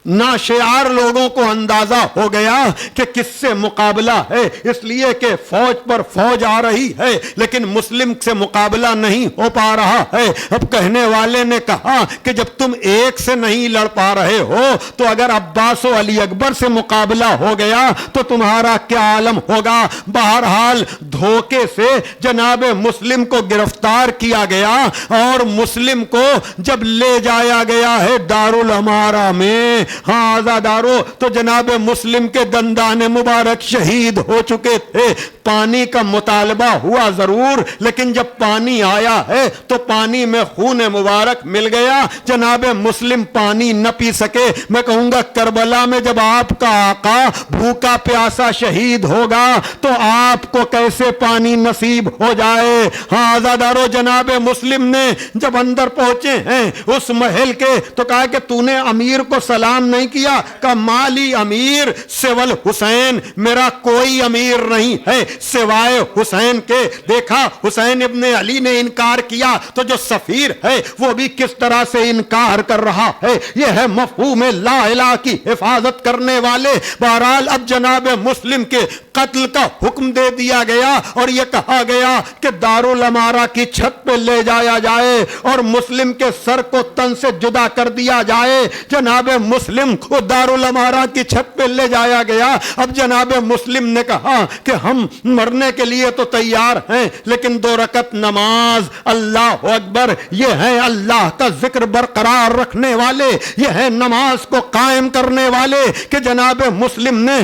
ناشعار لوگوں کو اندازہ ہو گیا کہ کس سے مقابلہ ہے، اس لیے کہ فوج پر فوج آ رہی ہے لیکن مسلم سے مقابلہ نہیں ہو پا رہا ہے۔ اب کہنے والے نے کہا کہ جب تم ایک سے نہیں لڑ پا رہے ہو تو اگر عباس و علی اکبر سے مقابلہ ہو گیا تو تمہارا کیا عالم ہوگا۔ بہرحال دھوکے سے جناب مسلم کو گرفتار کیا گیا، اور مسلم کو جب لے جایا گیا ہے دارالامارہ میں، ہاں آزادارو، تو جناب مسلم کے دندان مبارک شہید ہو چکے تھے۔ پانی کا مطالبہ ہوا ضرور، لیکن جب پانی آیا ہے تو پانی میں خون مبارک مل گیا، جناب مسلم پانی نہ پی سکے۔ میں کہوں گا کربلا میں جب آپ کا آقا بھوکا پیاسا شہید ہوگا تو آپ کو کیسے پانی نصیب ہو جائے۔ ہاں آزادارو، جناب مسلم نے جب اندر پہنچے ہیں اس محل کے تو کہا کہ تو نے امیر کو سلام نہیں کیا، کہ مالی امیر سول حسین، میرا کوئی امیر نہیں ہے سوائے حسین کے۔ دیکھا حسین ابن علی نے انکار کیا تو جو سفیر ہے وہ بھی کس طرح سے انکار کر رہا ہے۔ یہ ہے مفہوم لا الہ کی حفاظت کرنے والے۔ بہرحال اب جناب مسلم کے قتل کا حکم دے دیا گیا، اور یہ کہا گیا کہ دارالامارہ کی چھت پہ لے جایا جائے اور مسلم کے سر کو تن سے جدا کر دیا جائے۔ جناب مسلم کو دارالامارہ کی چھت پہ لے جایا گیا۔ اب جناب مسلم نے کہا کہ ہم مرنے کے لیے تو تیار ہیں، لیکن 2 رکعت نماز، اللہ اکبر، یہ ہے اللہ کا ذکر برقرار رکھنے والے، یہ ہے نماز کو قائم کرنے والے، کہ جناب مسلم نے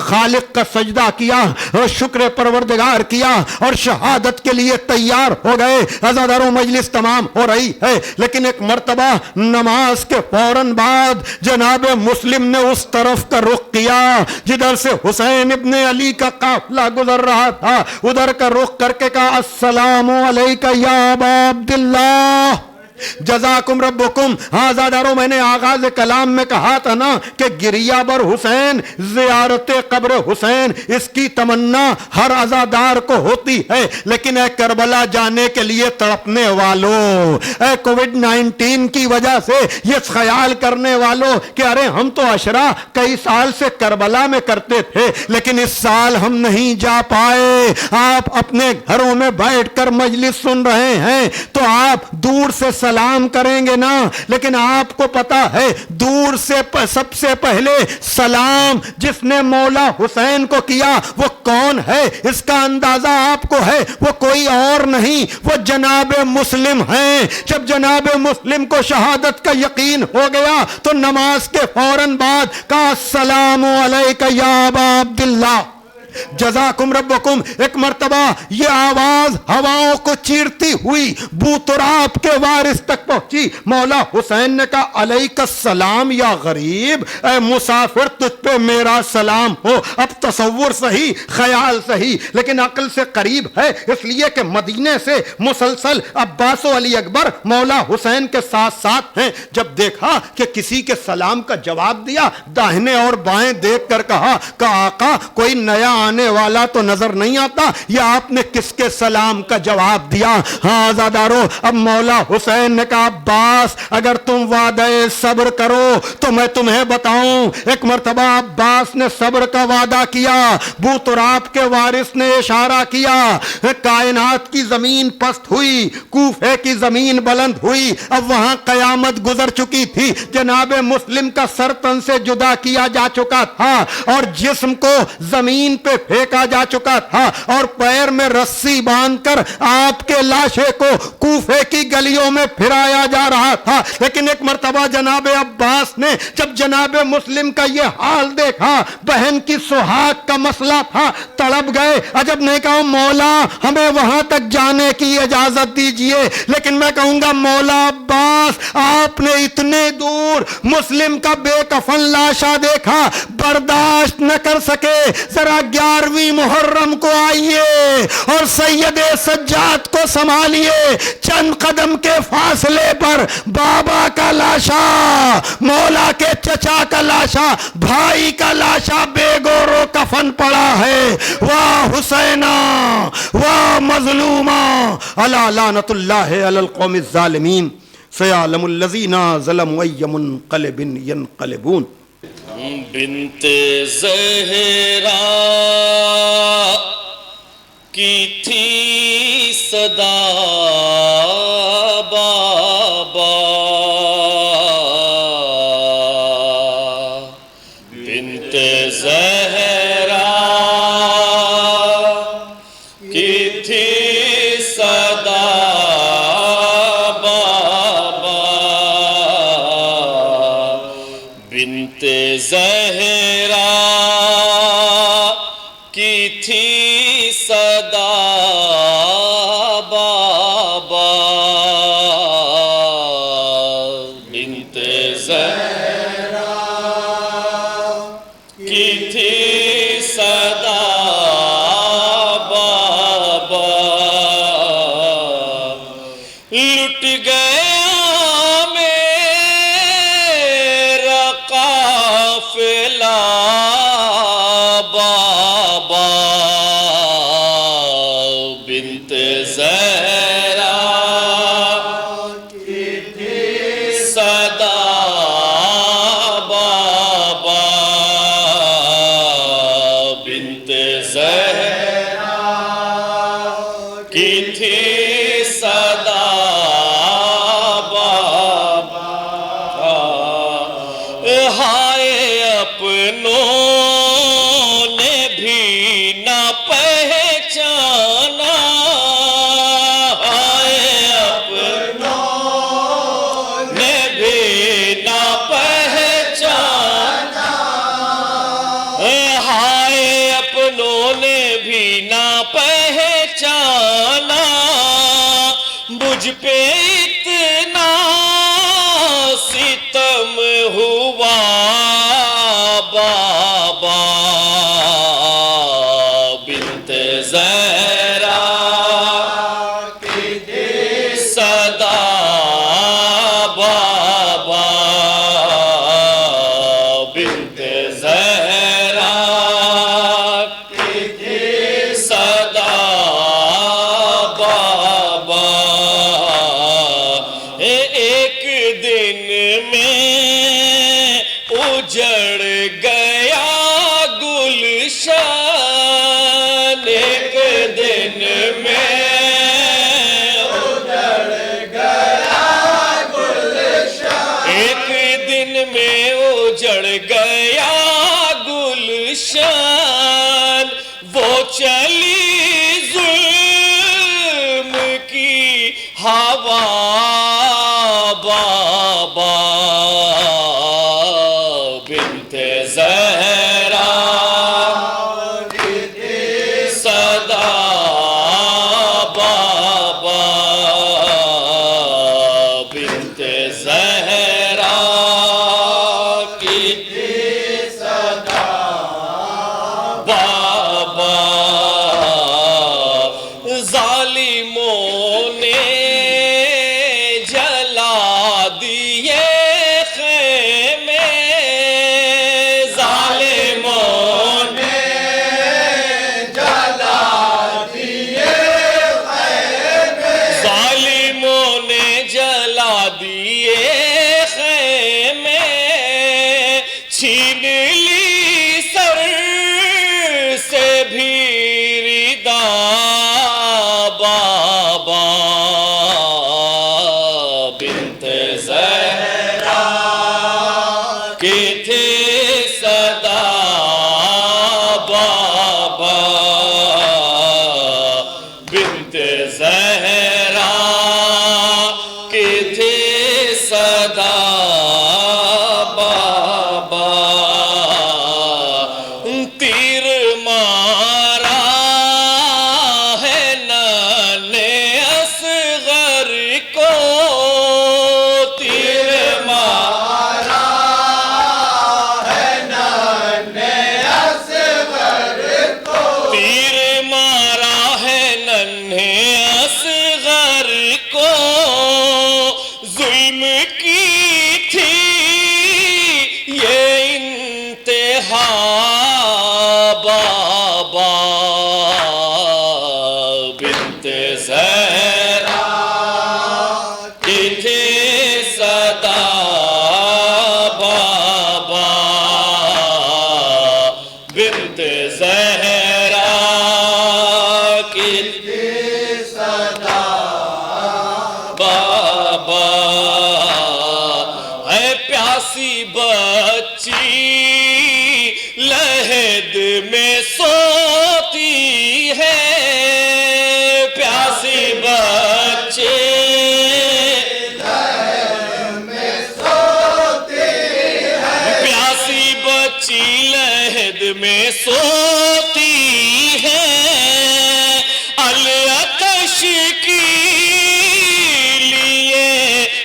خالق کا سجدہ کیا اور شکر پروردگار کیا اور شہادت کے لیے تیار ہو گئے۔ عزاداروں، مجلس تمام ہو رہی ہے، لیکن ایک مرتبہ نماز کے فوراً بعد جناب مسلم نے اس طرف کا رخ کیا جدھر سے حسین ابن علی کا قافلہ گزر رہا تھا، ادھر کا رخ کر کے کہا السلام علیکہ یا ابا عبداللہ، جزاکم ربکم۔ ہاں زاداروں، میں نے آغاز کلام میں کہا تھا نا کہ گریہ بر حسین، زیارت قبر حسین، اس کی تمنا ہر عزادار کو ہوتی ہے، لیکن اے کربلا جانے کے لیے تڑپنے والوں، اے کووڈ-19 کی وجہ سے یہ خیال کرنے والوں کہ ارے ہم تو عشرہ کئی سال سے کربلا میں کرتے تھے لیکن اس سال ہم نہیں جا پائے، آپ اپنے گھروں میں بیٹھ کر مجلس سن رہے ہیں تو آپ دور سے سلام کریں گے نا، لیکن آپ کو پتا ہے دور سے سب سے پہلے سلام جس نے مولا حسین کو کیا وہ کون ہے، اس کا اندازہ آپ کو ہے، وہ کوئی اور نہیں، وہ جناب مسلم ہیں۔ جب جناب مسلم کو شہادت کا یقین ہو گیا تو نماز کے فوراً بعد کہا السلام علیکہ یا ابا عبداللہ، جزاکم ربکم۔ ایک مرتبہ یہ آواز ہواؤں کو چیرتی ہوئی بوتراب کے وارث تک پہنچی۔ مولا حسین نے کہا علیک السلام یا غریب، اے مسافر تجھ پہ میرا سلام ہو۔ اب تصور صحیح، خیال صحیح، لیکن عقل سے قریب ہے، اس لیے کہ مدینے سے مسلسل عباس و علی اکبر مولا حسین کے ساتھ ساتھ ہیں۔ جب دیکھا کہ کسی کے سلام کا جواب دیا، داہنے اور بائیں دیکھ کر کہا کہ آقا کوئی نیا آنے والا تو نظر نہیں آتا، یہ آپ نے کس کے سلام کا جواب دیا؟ ہاں عزادارو، اب مولا حسین نے کہا عباس اگر تم وعدہ صبر کرو تو میں تمہیں بتاؤں۔ ایک مرتبہ عباس نے صبر کا وعدہ کیا، بو تراب کے وارث نے اشارہ کیا، کائنات کی زمین پست ہوئی، کوفے کی زمین بلند ہوئی، اب وہاں قیامت گزر چکی تھی، جناب مسلم کا سر تن سے جدا کیا جا چکا تھا اور جسم کو زمین پہ پھینکا جا چکا تھا اور پیر میں رسی باندھ کر آپ کے لاشے کو کوفے کی گلیوں میں پھرایا جا رہا تھا۔ لیکن ایک مرتبہ جناب عباس نے جب جناب مسلم کا یہ حال دیکھا، بہن کی سہاگ کا مسئلہ تھا، تڑپ گئے، عجب نے کہا مولا ہمیں وہاں تک جانے کی اجازت دیجئے۔ لیکن میں کہوں گا مولا عباس آپ نے اتنے دور مسلم کا بے کفن لاشا دیکھا، برداشت نہ کر سکے، ذرا 11ویں محرم کو آئیے اور سید سجاد کو سنبھالیے، چند قدم کے فاصلے پر بابا کا لاشا، مولا کے چچا کا لاشا، بھائی کا لاشا بے گورو کفن پڑا ہے۔ واہ حسینہ واہ مظلومہ، الا لعنت اللہ علی القوم الظالمین، سیعلم الذین ظلموا ای منقلب ینقلبون۔ بنت زہرا کی تھی صدا بابا، بنت زہرا کی تھی صدا بابا، بنت زہرا کی تھی صدا بابا، بنت زہرا کی تھی صدا بابا، لٹ گیا میرا قافلہ بابا، بنت زہرا کی تھی صدا بابا، بنت زہرا کی تھی صدا بابا، ہائے اپنوں نے بھی نہ پہچانا، ہائے اپنوں نے بھی نہ پہچانا، ہائے اپنوں نے بھی نہ پہچانا، مجھ پہ اتنا ستم ہوا بابا، بنت زہرا کی تھی صدا بابا، بنت زہرا کی تھی صدا بابا، ایک دن میں اجڑ گیا گلشن، ایک دن میں اجڑ گیا گلشن، ایک دن میں اجڑ گیا گلشن، وہ چلی ظلم کی ہوا بابا، بنت زہرا کی تھی صدا بابا، بنت زہرا کی تھی صدا بابا، بنت زہرا کی تھی صدا بابا تیر مارا ہے نانے اصغر کو تیر مارا ہے نانے اصغر کو تیر مارا ہے ننھے اصغر کو ظلم کی تھی یہ انتہا بابا بنت زہرا کی تھی صدا بابا بنت زہرا کی تھی صدا بابا ہے پیاسی بچی لہد میں سوتی ہے پیاسی بچی لہد میں سوتی ہے پیاسی بچی لہد میں سوتی ہے العطش کی لیے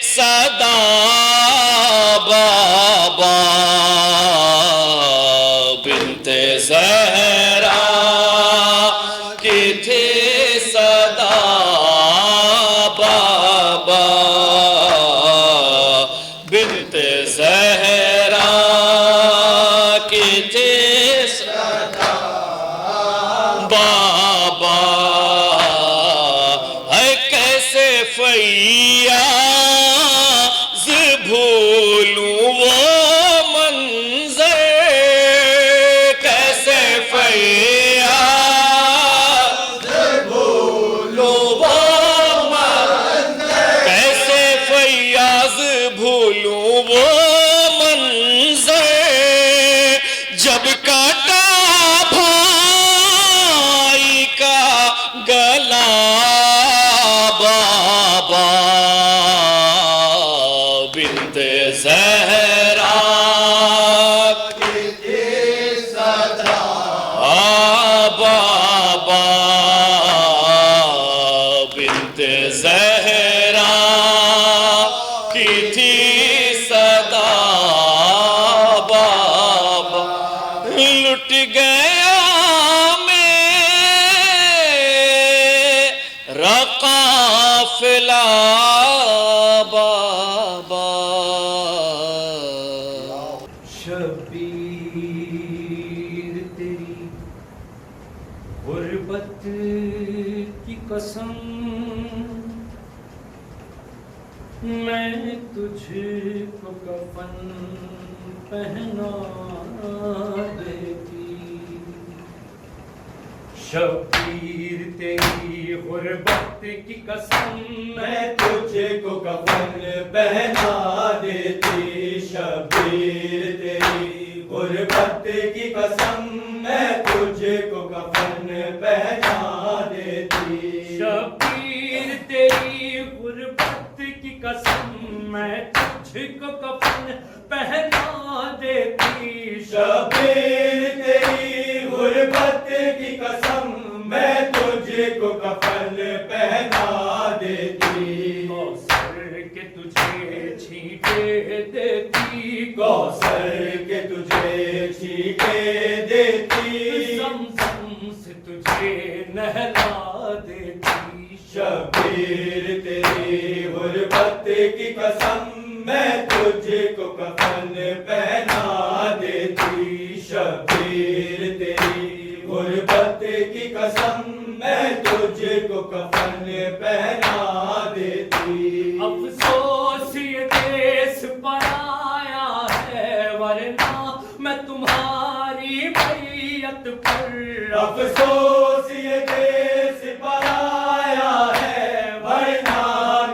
صدا بابا بنت زہرا کی تھی صدا بابا بنت زہرا کی تھی صدا بابا ہے کیسے فیاض بھولوں وہ منظر کیسے فیاض بھولوں وہ منظر کیسے فیاض بھولوں وہ منظر جب کاٹا بھائی کا گلا بابا بنت زہرا کی تھی صدا بابا بنت زہرا کی تھی صدا بابا لٹ گیا میرا قافلہ بابا شبیر تیری غربت کی قسم میں تجھ کو کفن پہنا دیتی شبیر تیری غربت کی قسم میں تجھ کو کفن پہنا دیتی شبیر تیری غربت کی قسم میں تجھ کو کفن پہنا دیتی شبیر تیری غربت کی قسم میں تجھ کو کفن پہنا دیتی شبیر تیری غربت کی قسم میں تجھ کو کفن پہنا دیتی کوثر کے تجھے چھینکے دیتی کوثر کے تجھے چھینکے دیتی زمزم سے تجھے نہلا دیتی شبیر تیری غربت کی قسم میں تجھ کو کفن پہنا دیتی شبیر تیری غربت کی قسم میں تجھ کو کفن پہنا دیتی افسوس یہ دیس پر آیا ہے ورنہ میں تمہاری میت پر افسوس یہ دیس پر آیا ہے ورنہ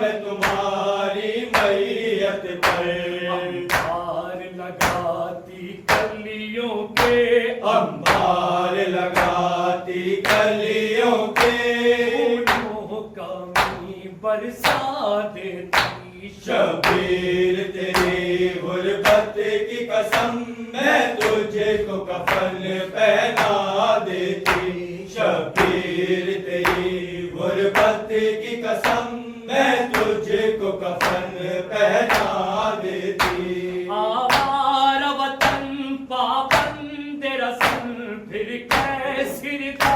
میں تمہاری میت پر انبار لگاتی کلیوں کے انبار لگا آتی گلیوں کے پھولوں کا می برسا دیتی شبیر تیری غربت کی قسم میں تجھے کو کفن پہنا دیتی شبیر تیری غربت کی قسم میں تجھے کو کفن پہنا دیتی آوارہ وطن پابند رسن پھر کیسی ردا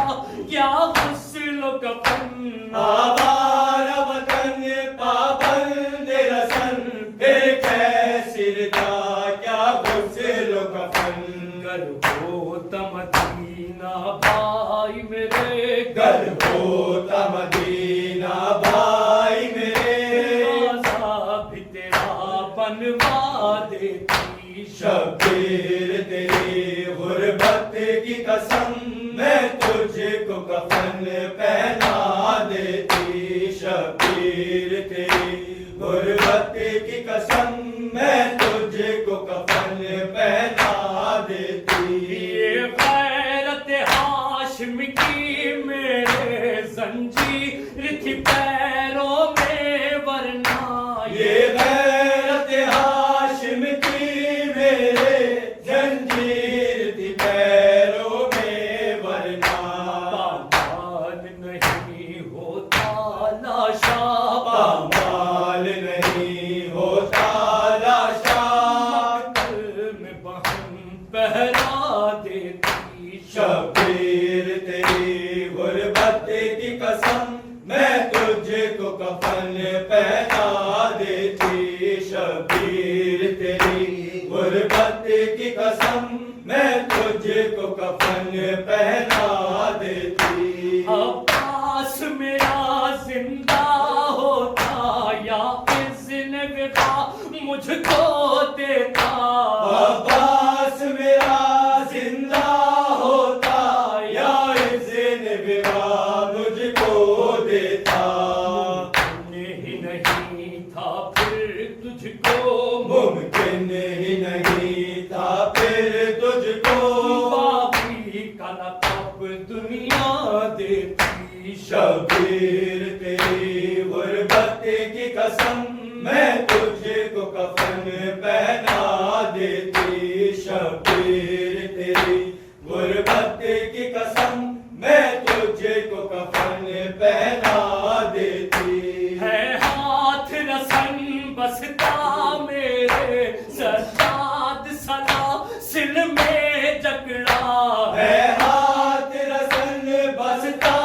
کیا غسل و کفن آوارہ وطن پابند رسن پھر کیسی ردا کیا غسل و کفن گر ہوتا مدینہ بھائی میرے گر ہوتا مدینہ بھائی میرے روزہ بھی تیرا بنوا دیتی شبیر تیری غربت کی قسم میں تجھے کو کفن پہنا دیتی شبیر تیری غربت کی قسم میں تجھے کو کفن پہنا دیتی یہ غیرت ہاشم کی میرے زنجیر تھی پیروں میں ورنہ یہ غیرت ہاشم کی میرے زنجیر تھی پیروں میں ورنہ پامال نہیں ہوتا لاشا پامال نہیں ہوتا لاشا مقتل میں بہن پہرا دیتی شبیر تیری غربت کی قسم میں تجھے کو کفن پہنا دیتی شبیر تیری غربت کی قسم میں تجھے کو کفن پہنا دیتی عباس میرا زندہ ہوتا یا اذن وفا مجھ کو دیتا عباس میرا زندہ ہوتا یا اذن وفا مجھ کو دیتا ہی نہیں تھا پھر تجھ کو ممکن ہی نہیں تھا پھر تجھ کو باقی کا لقب دنیا دیتی شبیر تیری غربت کی قسم میں تجھے کو کفن پہنا دیتی شبیر تیری غربت کی قسم میں تجھے کو کفن پہنا دیتی ہے ہاتھ رسن بستا میرے سجاد سلا سل میں جگڑا ہے ہاتھ رسن بستا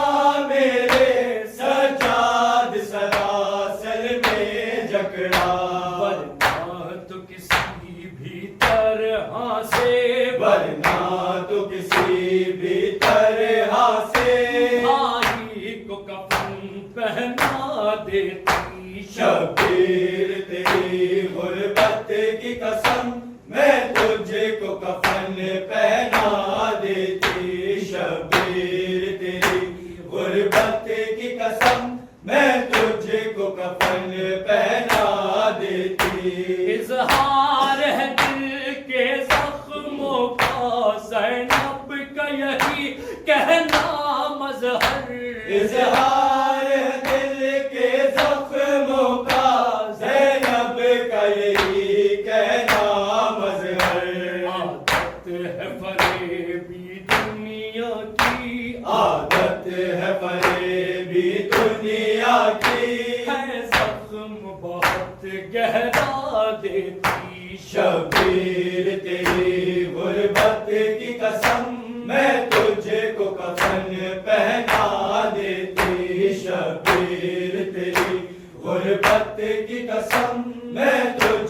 میرے سجاد سلا سل میں جگڑا ورنہ تو کسی بھی طرح سے ورنہ تو کسی بھی طرح سے بھائی کو کفن پہنا دیتی شبیر تیری غربت کی قسم میں تجھے کو کفن پہنا دیتی شبیر تیری غربت کی قسم میں تجھے کو کفن پہنا دیتی اظہار ہے دل کے زخموں کا زینب کا یہی کہنا مظہر اظہار ہے دل کے زخموں کا زینب کا یہی کہنا مظہر عادت ہے فریبی دنیا کی عادت ہے فریبی دنیا کی ہے زخم بہت گہرا دیتی شبیر تیری غربت کی قسم میں تجھے کو کفن پہنا دیتی شبیر تیری غربت کی قسم میں تجھے